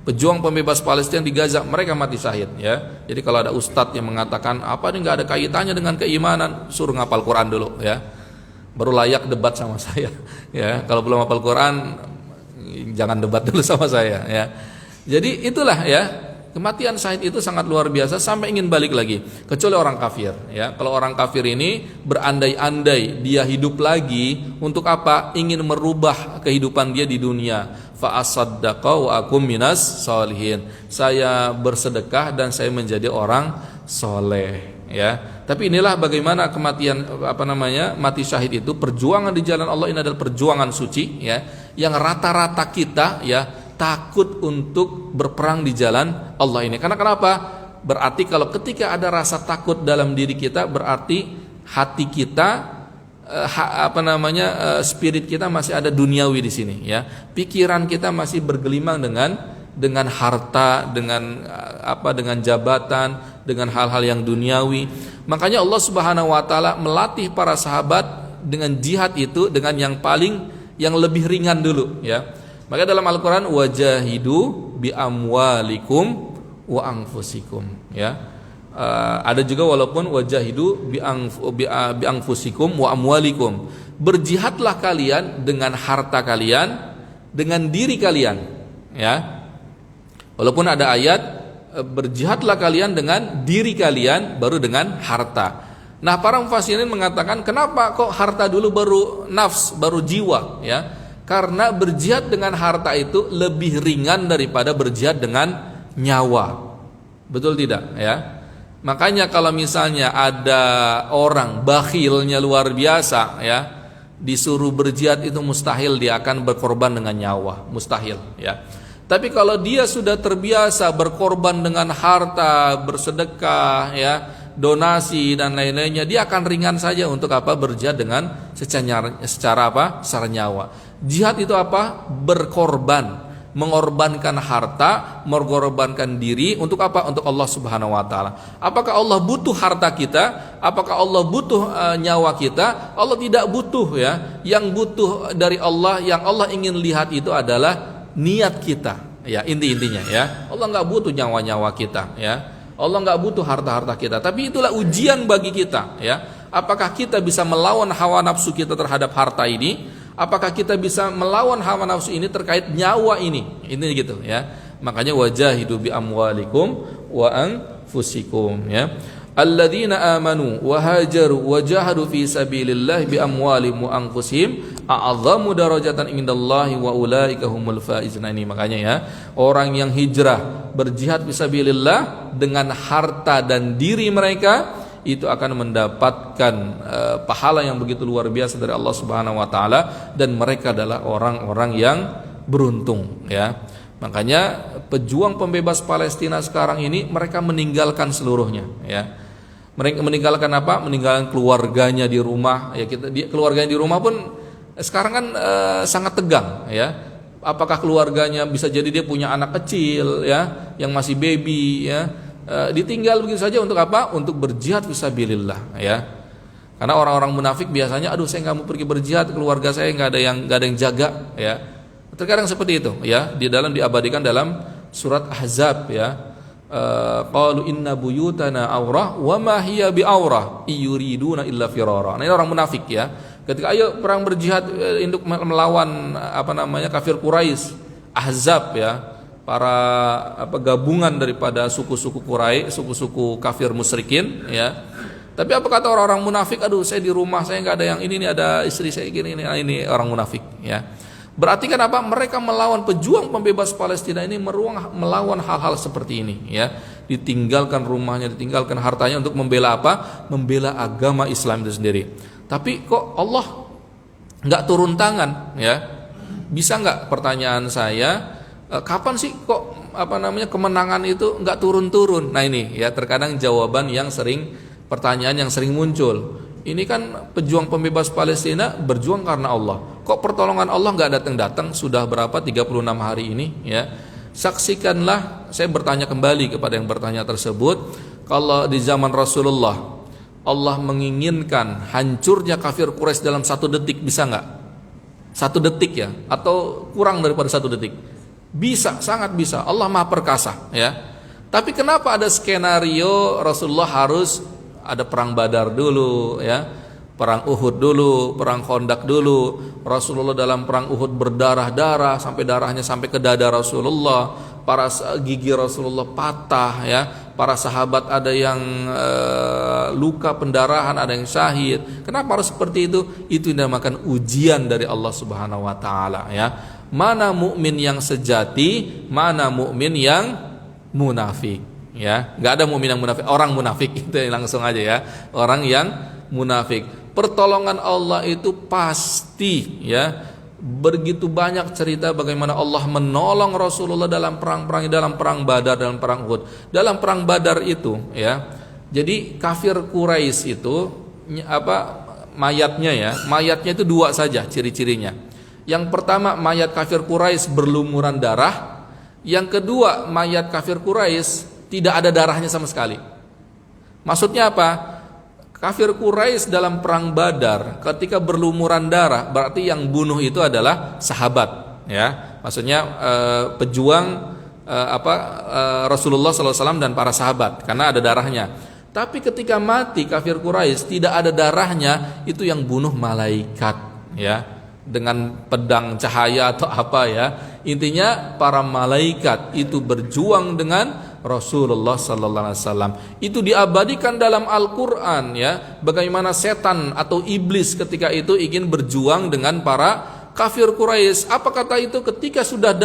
S1: Pejuang pembebas Palestina di Gaza, mereka mati syahid, ya. Jadi kalau ada ustadz yang mengatakan apa ini nggak ada kaitannya dengan keimanan, suruh ngapal Quran dulu, ya. Baru layak debat sama saya, ya. Kalau belum hafal Quran, jangan debat dulu sama saya, ya. Jadi itulah, ya, kematian syahid itu sangat luar biasa sampai ingin balik lagi, kecuali orang kafir, ya. Kalau orang kafir ini berandai-andai dia hidup lagi untuk apa? Ingin merubah kehidupan dia di dunia. Fa asaddaqa wa akum minas sholihin. Saya bersedekah dan saya menjadi orang soleh, ya. Tapi inilah bagaimana kematian mati syahid itu, perjuangan di jalan Allah ini adalah perjuangan suci, ya. Yang rata-rata kita, ya, takut untuk berperang di jalan Allah ini. Karena kenapa? Berarti kalau ketika ada rasa takut dalam diri kita, berarti hati kita, spirit kita masih ada duniawi di sini, ya. Pikiran kita masih bergelimang dengan harta, dengan jabatan, dengan hal-hal yang duniawi. Makanya Allah Subhanahu wa taala melatih para sahabat dengan jihad itu dengan yang lebih ringan dulu, ya. Maka dalam Al-Quran, wajahidu bi amwalikum wa anfusikum, ya. Ada juga walaupun wajahidu bi anfusikum wa amwalikum. Berjihadlah kalian dengan harta kalian, dengan diri kalian, ya. Walaupun ada ayat berjihadlah kalian dengan diri kalian baru dengan harta. Nah, para mufassirin mengatakan kenapa kok harta dulu baru nafs, baru jiwa, ya. Karena berjihad dengan harta itu lebih ringan daripada berjihad dengan nyawa, Betul tidak ya? Makanya kalau misalnya ada orang bakhilnya luar biasa ya, disuruh berjihad itu mustahil dia akan berkorban dengan nyawa, mustahil ya. Tapi kalau dia sudah terbiasa berkorban dengan harta, bersedekah ya, donasi dan lain-lainnya, dia akan ringan saja untuk apa? Berjihad dengan secara apa? Secara nyawa. Jihad itu apa? Berkorban, mengorbankan harta, mengorbankan diri untuk apa? Untuk Allah Subhanahu wa taala. Apakah Allah butuh harta kita? Apakah Allah butuh nyawa kita? Allah tidak butuh ya. Yang butuh dari Allah, yang Allah ingin lihat itu adalah niat kita. Ya, intinya ya. Allah nggak butuh nyawa-nyawa kita ya. Allah nggak butuh harta-harta kita. Tapi itulah ujian bagi kita ya. Apakah kita bisa melawan hawa nafsu kita terhadap harta ini? Apakah kita bisa melawan hawa nafsu ini terkait nyawa ini? Ini gitu ya. Makanya wajahidu bi amwalikum wa anfusikum ya. Alladzina amanu wa hajaru wa jahadu fi sabilillah bi amwalihim wa anfusihim a'azzamu darajatan indallahi wa ulaika humul faizun. Ini makanya ya, orang yang hijrah berjihad fi sabilillah dengan harta dan diri mereka itu akan mendapatkan pahala yang begitu luar biasa dari Allah Subhanahu wa taala, dan mereka adalah orang-orang yang beruntung ya. Makanya pejuang pembebas Palestina sekarang ini mereka meninggalkan seluruhnya ya. Mereka meninggalkan apa? Meninggalkan keluarganya di rumah ya. Keluarganya di rumah pun sekarang kan sangat tegang ya. Apakah keluarganya, bisa jadi dia punya anak kecil ya, yang masih baby ya, ditinggal begitu saja untuk apa? Untuk berjihad fisabilillah ya. Karena orang-orang munafik biasanya, aduh saya nggak mau pergi berjihad, keluarga saya nggak ada yang jaga ya. Terkadang seperti itu ya, diabadikan dalam surat Ahzab ya. Qalu inna buyutana aurah wa ma hiya bi aurah yuriduna illa firara. Nah, ini orang munafik ya. Ketika ayo perang berjihad untuk melawan kafir Quraisy, Ahzab ya, para gabungan daripada suku-suku Quraisy, suku-suku kafir musyrikin ya. Tapi apa kata orang-orang munafik? Aduh, saya di rumah saya nggak ada yang ini ada istri saya gini ini orang munafik ya. Berarti kan apa? Mereka melawan pejuang pembebas Palestina ini, melawan hal-hal seperti ini ya. Ditinggalkan rumahnya, ditinggalkan hartanya untuk membela apa? Membela agama Islam itu sendiri. Tapi kok Allah nggak turun tangan ya? Bisa nggak, pertanyaan saya, kapan sih kok kemenangan itu nggak turun-turun? Nah ini ya, terkadang jawaban yang sering, pertanyaan yang sering muncul. Ini kan pejuang pembebas Palestina berjuang karena Allah. Kok pertolongan Allah nggak datang-datang sudah berapa 36 hari ini ya? Saksikanlah, saya bertanya kembali kepada yang bertanya tersebut, kalau di zaman Rasulullah Allah menginginkan hancurnya kafir Quraisy dalam 1 detik, bisa nggak? 1 detik ya, atau kurang daripada 1 detik? Bisa, sangat bisa. Allah Maha Perkasa ya. Tapi kenapa ada skenario Rasulullah harus ada perang Badar dulu ya, perang Uhud dulu, perang Khandaq dulu. Rasulullah dalam perang Uhud berdarah-darah sampai darahnya sampai ke dada Rasulullah. Para gigi Rasulullah patah ya. Para sahabat ada yang luka pendarahan, ada yang syahid. Kenapa harus seperti itu? Itu dinamakan ujian dari Allah Subhanahu wa taala ya. Mana mukmin yang sejati, mana mukmin yang munafik. Ya, nggak ada mukmin yang munafik, orang munafik itu langsung aja ya, orang yang munafik. Pertolongan Allah itu pasti ya. Begitu banyak cerita bagaimana Allah menolong Rasulullah dalam perang-perang, dalam perang Badar, dalam perang Uhud. Dalam perang Badar itu ya, jadi kafir Quraisy itu mayatnya itu 2 saja ciri-cirinya. Yang pertama, mayat kafir Quraisy berlumuran darah. Yang kedua, mayat kafir Quraisy tidak ada darahnya sama sekali. Maksudnya apa? Kafir Quraisy dalam perang Badar ketika berlumuran darah, berarti yang bunuh itu adalah sahabat ya. Maksudnya pejuang Rasulullah SAW dan para sahabat, karena ada darahnya. Tapi ketika mati kafir Quraisy tidak ada darahnya, itu yang bunuh malaikat ya, dengan pedang cahaya atau apa ya. Intinya para malaikat itu berjuang dengan Rasulullah sallallahu alaihi wasallam. Itu diabadikan dalam Al-Qur'an ya, bagaimana setan atau iblis ketika itu ingin berjuang dengan para kafir Quraisy. Apa kata itu? Ketika sudah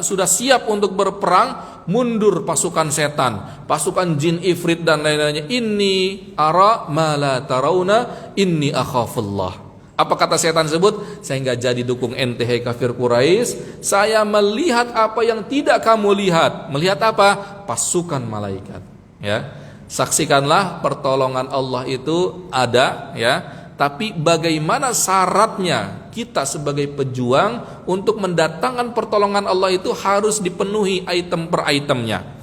S1: sudah siap untuk berperang, mundur pasukan setan, pasukan jin ifrit dan lain-lainnya. Inni ara ma la tarawna inni akhafullah. Apa kata setan tersebut? Saya nggak jadi dukung ente hai kafir Quraisy. Saya melihat apa yang tidak kamu lihat. Melihat apa? Pasukan malaikat. Ya, saksikanlah pertolongan Allah itu ada. Ya, tapi bagaimana syaratnya kita sebagai pejuang untuk mendatangkan pertolongan Allah itu harus dipenuhi item per itemnya.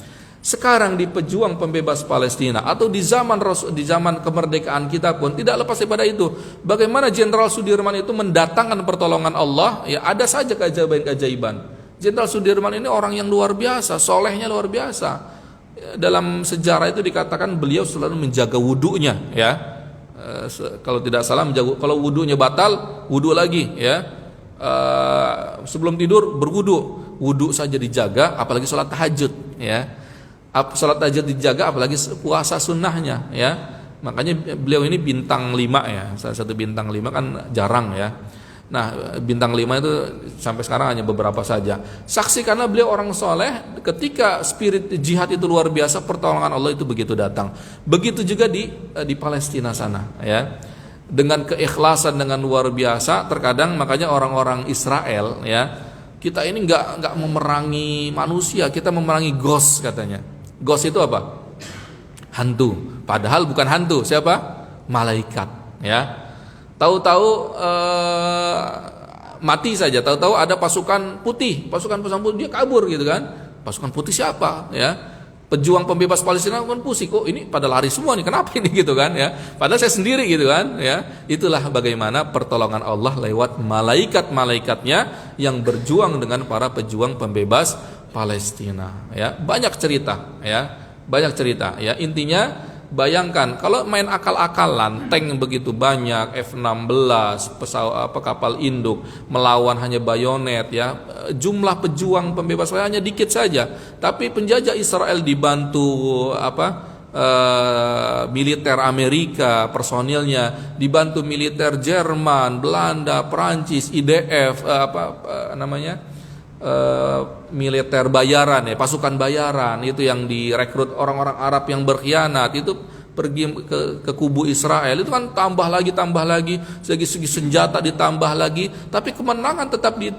S1: Sekarang di pejuang pembebas Palestina atau di zaman kemerdekaan kita pun tidak lepas daripada itu. Bagaimana Jenderal Sudirman itu mendatangkan pertolongan Allah? Ya, ada saja keajaiban-keajaiban. Jenderal Sudirman ini orang yang luar biasa, solehnya luar biasa. Dalam sejarah itu dikatakan beliau selalu menjaga wudunya, ya. Kalau tidak salah kalau wudunya batal, wudu lagi, ya. Sebelum tidur berwudu, wudu saja dijaga, apalagi sholat tahajud, ya. Salat tahajud dijaga, apalagi puasa sunnahnya, ya. Makanya beliau ini bintang 5, ya. Salah satu bintang 5 kan jarang, ya. Nah, bintang 5 itu sampai sekarang hanya beberapa saja. Saksikanlah beliau orang soleh. Ketika spirit jihad itu luar biasa, pertolongan Allah itu begitu datang. Begitu juga di Palestina sana, ya. Dengan keikhlasan, dengan luar biasa. Terkadang makanya orang-orang Israel, ya, kita ini nggak memerangi manusia, kita memerangi ghost katanya. Ghost itu apa? Hantu. Padahal bukan hantu. Siapa? Malaikat. Ya. Tahu-tahu mati saja. Tahu-tahu ada pasukan putih. Pasukan putih dia kabur gitu kan. Pasukan putih siapa? Ya. Pejuang pembebas Palestina kan pusing. Kok ini pada lari semua nih? Kenapa ini gitu kan? Ya. Padahal saya sendiri gitu kan. Ya. Itulah bagaimana pertolongan Allah lewat malaikat-malaikatnya yang berjuang dengan para pejuang pembebas Palestina, ya. Banyak cerita, ya. Banyak cerita, ya. Intinya bayangkan kalau main akal-akalan, tank begitu banyak, F-16, kapal induk melawan hanya bayonet, ya. Jumlah pejuang pembebas hanya dikit saja, tapi penjajah Israel dibantu militer Amerika, personilnya dibantu militer Jerman, Belanda, Perancis, IDF, militer bayaran, ya, pasukan bayaran itu yang direkrut orang-orang Arab yang berkhianat itu pergi ke kubu Israel. Itu kan tambah lagi segi senjata ditambah lagi, tapi kemenangan tetap di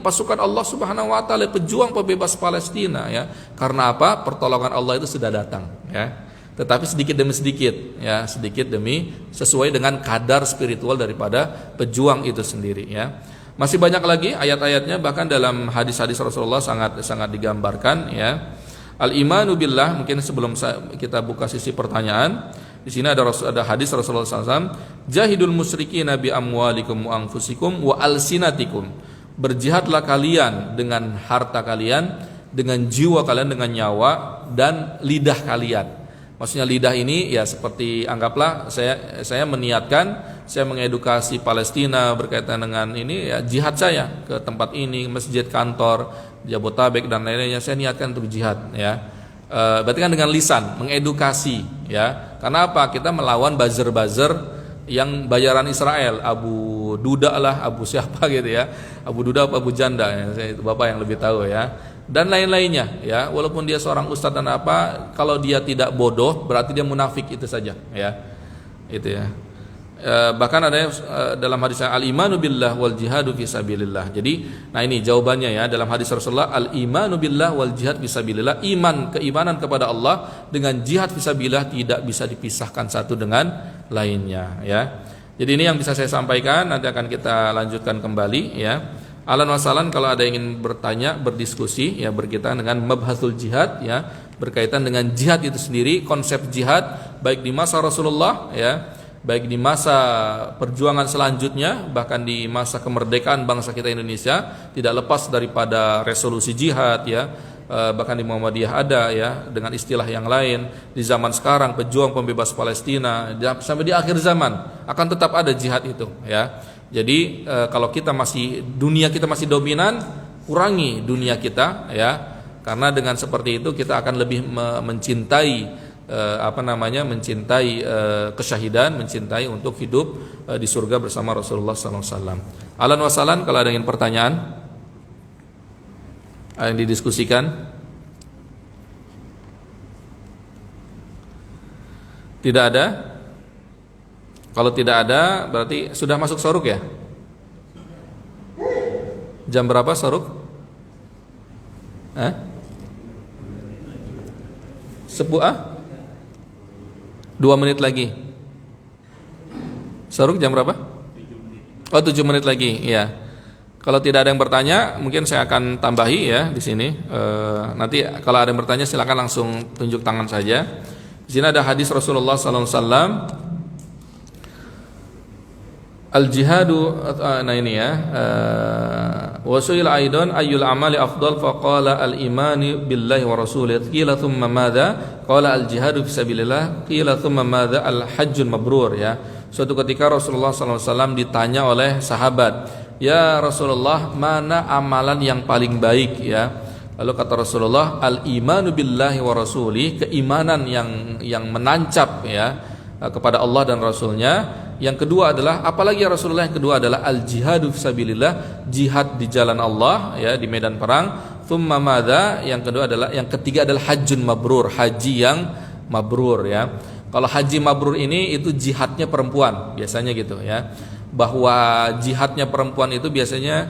S1: pasukan Allah Subhanahu wa taala, pejuang pembebas Palestina, ya. Karena apa? Pertolongan Allah itu sudah datang, ya. Tetapi sedikit demi sedikit, ya, sedikit demi sesuai dengan kadar spiritual daripada pejuang itu sendiri, ya. Masih banyak lagi ayat-ayatnya, bahkan dalam hadis-hadis Rasulullah sangat digambarkan, ya. Al-imanu billah, mungkin sebelum kita buka sisi pertanyaan, di sini ada hadis Rasulullah SAW, jahidul musyrikina bi amwalikum wa anfusikum wa alsinatikum. Berjihadlah kalian dengan harta kalian, dengan jiwa kalian, dengan nyawa dan lidah kalian. Maksudnya lidah ini ya seperti anggaplah saya meniatkan, saya mengedukasi Palestina berkaitan dengan ini, ya, jihad saya ke tempat ini, masjid, kantor, Jabotabek dan lain-lainnya, saya niatkan untuk jihad, ya. Berarti kan dengan lisan mengedukasi, ya. Karena apa? Kita melawan buzzer-buzzer yang bayaran Israel, Abu Duda lah, Abu siapa gitu, ya. Abu Duda, Abu Janda, ya. Itu Bapak yang lebih tahu, ya. Dan lain-lainnya, ya. Walaupun dia seorang ustadz dan apa, kalau dia tidak bodoh berarti dia munafik, itu saja, ya. Itu, ya. Bahkan ada dalam hadis al-imanu billah wal jihadu fisabilillah. Jadi, nah ini jawabannya, ya, dalam hadis Rasulullah, al-imanu billah wal jihad fisabilillah, keimanan kepada Allah dengan jihad fisabilillah tidak bisa dipisahkan satu dengan lainnya, ya. Jadi ini yang bisa saya sampaikan, nanti akan kita lanjutkan kembali, ya. Ahlan wa sahlan kalau ada yang ingin bertanya, berdiskusi, ya, berkaitan dengan mabhasul jihad, ya, berkaitan dengan jihad itu sendiri, konsep jihad baik di masa Rasulullah, ya, baik di masa perjuangan selanjutnya, bahkan di masa kemerdekaan bangsa kita Indonesia, tidak lepas daripada resolusi jihad, ya. Bahkan di Muhammadiyah ada, ya, dengan istilah yang lain. Di zaman sekarang pejuang pembebas Palestina, sampai di akhir zaman akan tetap ada jihad itu, ya. Jadi kalau dunia kita masih dominan, kurangi dunia kita, ya. Karena dengan seperti itu kita akan lebih mencintai mencintai kesyahidan, mencintai untuk hidup di surga bersama Rasulullah SAW. Ahlan wa sahlan. Kalau ada yang pertanyaan, ada yang didiskusikan? Tidak ada? Kalau tidak ada, berarti sudah masuk soruk ya? Jam berapa soruk? 2 menit lagi. Soruk jam berapa? 7 menit lagi, ya. Kalau tidak ada yang bertanya, mungkin saya akan tambahi ya di sini. Nanti kalau ada yang bertanya silakan langsung tunjuk tangan saja. Di sini ada hadis Rasulullah SAW. Al-jihadu, nah ini ya. Wasuil aidan ayyul amali afdal faqala al-imani billahi wa rasulih. Qila thumma madza? Qala al-jihadu fisabilillah. Qila thumma madza? Al-hajjul mabrur ya. Suatu ketika Rasulullah SAW ditanya oleh sahabat, "Ya Rasulullah, mana amalan yang paling baik ya?" Lalu kata Rasulullah, "Al-imanu billahi wa rasulih," keimanan yang menancap ya kepada Allah dan Rasulnya. Yang kedua adalah, apalagi ya Rasulullah, yang kedua adalah al-jihadu fisabilillah, jihad di jalan Allah ya, di medan perang. Tsumma madza? Yang ketiga adalah hajjun mabrur, haji yang mabrur ya. Kalau haji mabrur ini itu jihadnya perempuan biasanya gitu ya. Bahwa jihadnya perempuan itu biasanya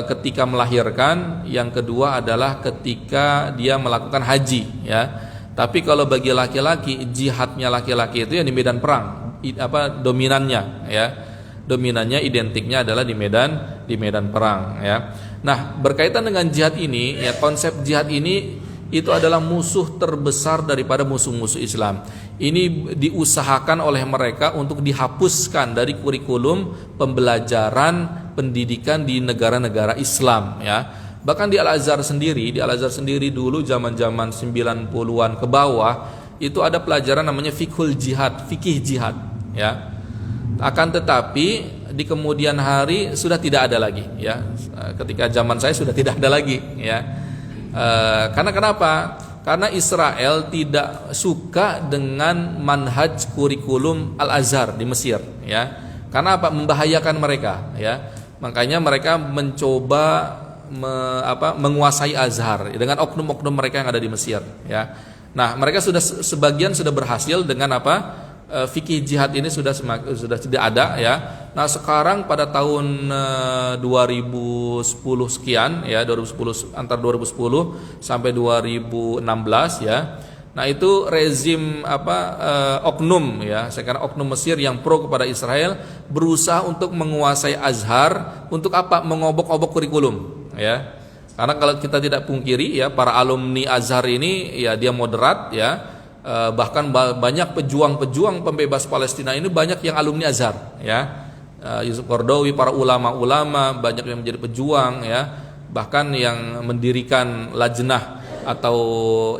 S1: ketika melahirkan, yang kedua adalah ketika dia melakukan haji ya. Tapi kalau bagi laki-laki, jihadnya laki-laki itu yang di medan perang. Dominannya ya, dominannya identiknya adalah di medan perang ya. Nah, berkaitan dengan jihad ini ya, konsep jihad ini itu adalah musuh terbesar daripada musuh-musuh Islam. Ini diusahakan oleh mereka untuk dihapuskan dari kurikulum pembelajaran pendidikan di negara-negara Islam ya. Bahkan di Al-Azhar sendiri dulu zaman-zaman 90-an ke bawah itu ada pelajaran namanya fikih jihad ya. Akan tetapi di kemudian hari sudah tidak ada lagi ya. Ketika zaman saya sudah tidak ada lagi ya. Karena kenapa? Karena Israel tidak suka dengan manhaj kurikulum Al-Azhar di Mesir ya. Karena apa? Membahayakan mereka ya. Makanya mereka mencoba menguasai Azhar dengan oknum-oknum mereka yang ada di Mesir ya. Nah, mereka sebagian sudah berhasil dengan fikih jihad ini sudah tidak ada ya. Nah, sekarang pada tahun 2010 sekian ya, 2010 antara 2010 sampai 2016 ya. Nah, itu rezim oknum ya, sekarang oknum Mesir yang pro kepada Israel berusaha untuk menguasai Azhar untuk apa? Mengobok-obok kurikulum ya. Karena kalau kita tidak pungkiri ya, para alumni Azhar ini ya dia moderat ya, bahkan banyak pejuang-pejuang pembebas Palestina ini banyak yang alumni Azhar ya. Yusuf Qaradawi, para ulama-ulama banyak yang menjadi pejuang ya, bahkan yang mendirikan lajnah atau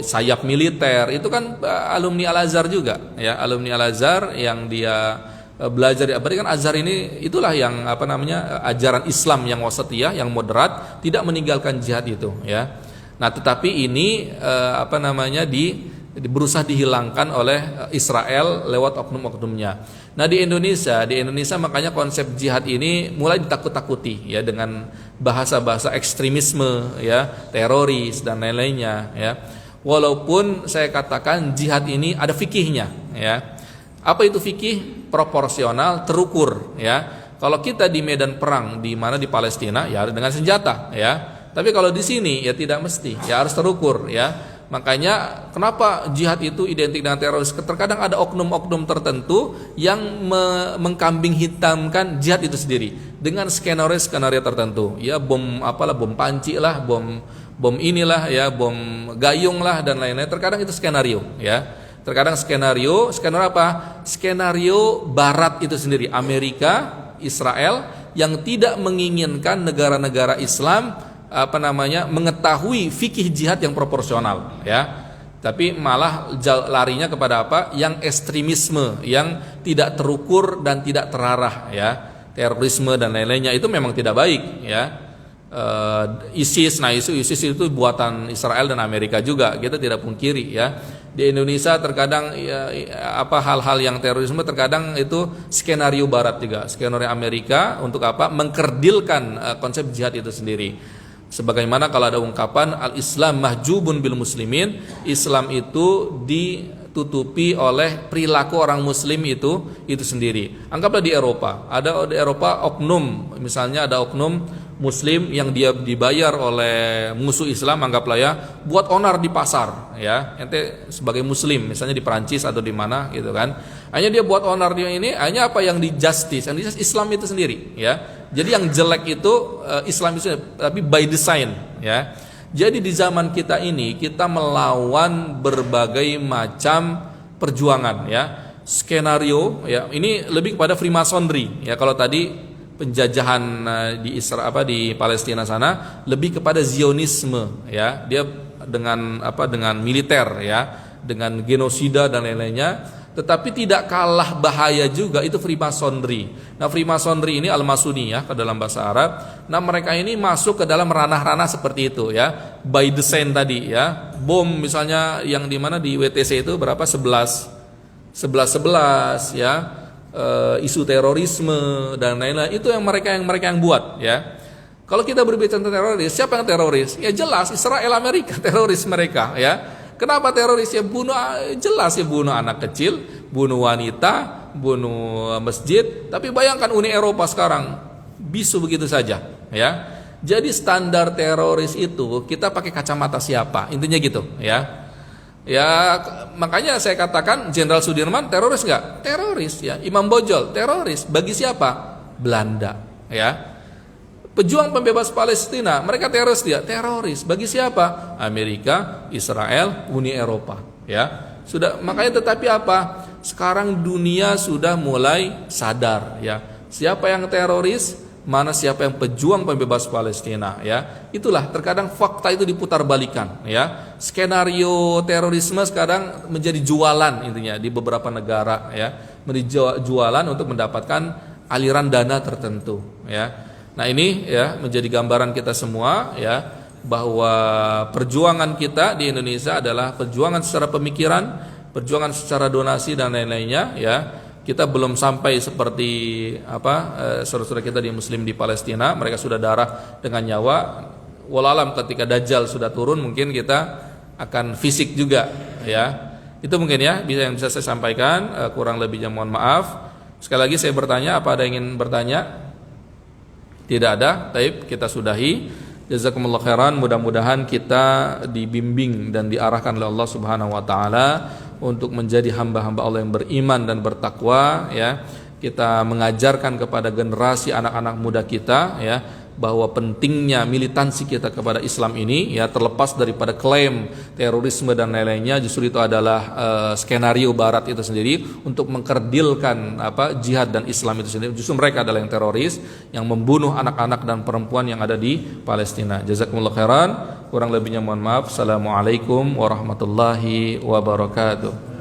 S1: sayap militer itu kan alumni Al-Azhar juga ya, alumni Al-Azhar yang dia belajar. Berarti kan Azhar ini itulah yang ajaran Islam yang wasatiyah, yang moderat, tidak meninggalkan jihad itu ya. Nah, tetapi ini berusaha dihilangkan oleh Israel lewat oknum-oknumnya. Nah, di Indonesia makanya konsep jihad ini mulai ditakut-takuti ya, dengan bahasa-bahasa ekstremisme ya, teroris dan lain-lainnya ya. Walaupun saya katakan jihad ini ada fikihnya ya. Apa itu fikih? Proporsional, terukur ya. Kalau kita di medan perang di Palestina ya dengan senjata ya. Tapi kalau di sini ya tidak mesti, ya harus terukur ya. Makanya kenapa jihad itu identik dengan teroris? Terkadang ada oknum-oknum tertentu yang mengkambing hitamkan jihad itu sendiri dengan skenario tertentu. Ya bom panci lah, bom inilah ya, bom gayung lah dan lain-lain. Terkadang itu skenario ya. Terkadang skenario apa? Skenario Barat itu sendiri, Amerika, Israel yang tidak menginginkan negara-negara Islam mengetahui fikih jihad yang proporsional ya. Tapi malah larinya kepada apa? Yang ekstremisme, yang tidak terukur dan tidak terarah ya. Terorisme dan lain-lainnya itu memang tidak baik ya. ISIS itu buatan Israel dan Amerika juga, kita tidak pungkiri ya. Di Indonesia terkadang hal-hal yang terorisme terkadang itu skenario barat juga, skenario Amerika untuk mengkerdilkan konsep jihad itu sendiri. Sebagaimana kalau ada ungkapan al-Islam mahjubun bil muslimin, Islam itu ditutupi oleh perilaku orang muslim itu sendiri. Anggaplah di Eropa, ada di Eropa oknum, misalnya ada oknum muslim yang dia dibayar oleh musuh Islam, anggaplah ya, buat onar di pasar ya. Ente sebagai muslim misalnya di Perancis atau di mana gitu kan, hanya dia buat onar dia ini, hanya yang di justice Islam itu sendiri ya. Jadi yang jelek itu Islam itu, tapi by design ya. Jadi di zaman kita ini kita melawan berbagai macam perjuangan ya, skenario ya. Ini lebih kepada Freemasonry ya. Kalau tadi penjajahan di Palestina sana lebih kepada Zionisme ya. Dia dengan militer ya, dengan genosida dan lain-lainnya. Tetapi tidak kalah bahaya juga itu Freemasonry. Nah, Freemasonry ini Al-Masuni ya ke dalam bahasa Arab. Nah, mereka ini masuk ke dalam ranah-ranah seperti itu ya. By design tadi ya. Bom misalnya yang di mana di WTC itu berapa? 11 ya. Isu terorisme dan lain-lain itu yang mereka yang buat ya. Kalau kita berbicara tentang teroris, siapa yang teroris? Ya jelas Israel, Amerika teroris mereka ya. Kenapa teroris? Ya jelas bunuh anak kecil, bunuh wanita, bunuh masjid. Tapi bayangkan Uni Eropa sekarang bisu begitu saja ya. Jadi standar teroris itu kita pakai kacamata siapa? Intinya gitu ya. Ya makanya saya katakan Jenderal Sudirman teroris nggak? Teroris ya. Imam Bonjol teroris. Bagi siapa? Belanda ya. Pejuang pembebas Palestina mereka teroris dia? Teroris. Bagi siapa? Amerika, Israel, Uni Eropa ya. Sudah, makanya tetapi sekarang dunia sudah mulai sadar ya. Siapa yang teroris? Mana siapa yang pejuang pembebas Palestina ya. Itulah terkadang fakta itu diputar-balikan ya. Skenario terorisme sekarang menjadi jualan intinya di beberapa negara ya. Menjadi jualan untuk mendapatkan aliran dana tertentu ya. Nah, ini ya menjadi gambaran kita semua ya, bahwa perjuangan kita di Indonesia adalah perjuangan secara pemikiran, perjuangan secara donasi dan lain-lainnya ya. Kita belum sampai seperti saudara-saudara kita di Muslim di Palestina, mereka sudah darah dengan nyawa. Wallahualam ketika Dajjal sudah turun mungkin kita akan fisik juga ya. Itu mungkin ya yang bisa saya sampaikan, kurang lebihnya mohon maaf. Sekali lagi saya bertanya, apa ada yang ingin bertanya? Tidak ada. Baik, kita sudahi. Jazakumullah khairan. Mudah-mudahan kita dibimbing dan diarahkan oleh Allah Subhanahu wa taala untuk menjadi hamba-hamba Allah yang beriman dan bertakwa ya. Kita mengajarkan kepada generasi anak-anak muda kita ya, bahwa pentingnya militansi kita kepada Islam ini ya, terlepas daripada klaim terorisme dan lain-lainnya, justru itu adalah skenario barat itu sendiri untuk mengkerdilkan jihad dan Islam itu sendiri. Justru mereka adalah yang teroris yang membunuh anak-anak dan perempuan yang ada di Palestina. Jazakumullah khairan. Kurang lebihnya mohon maaf. Assalamualaikum warahmatullahi wabarakatuh.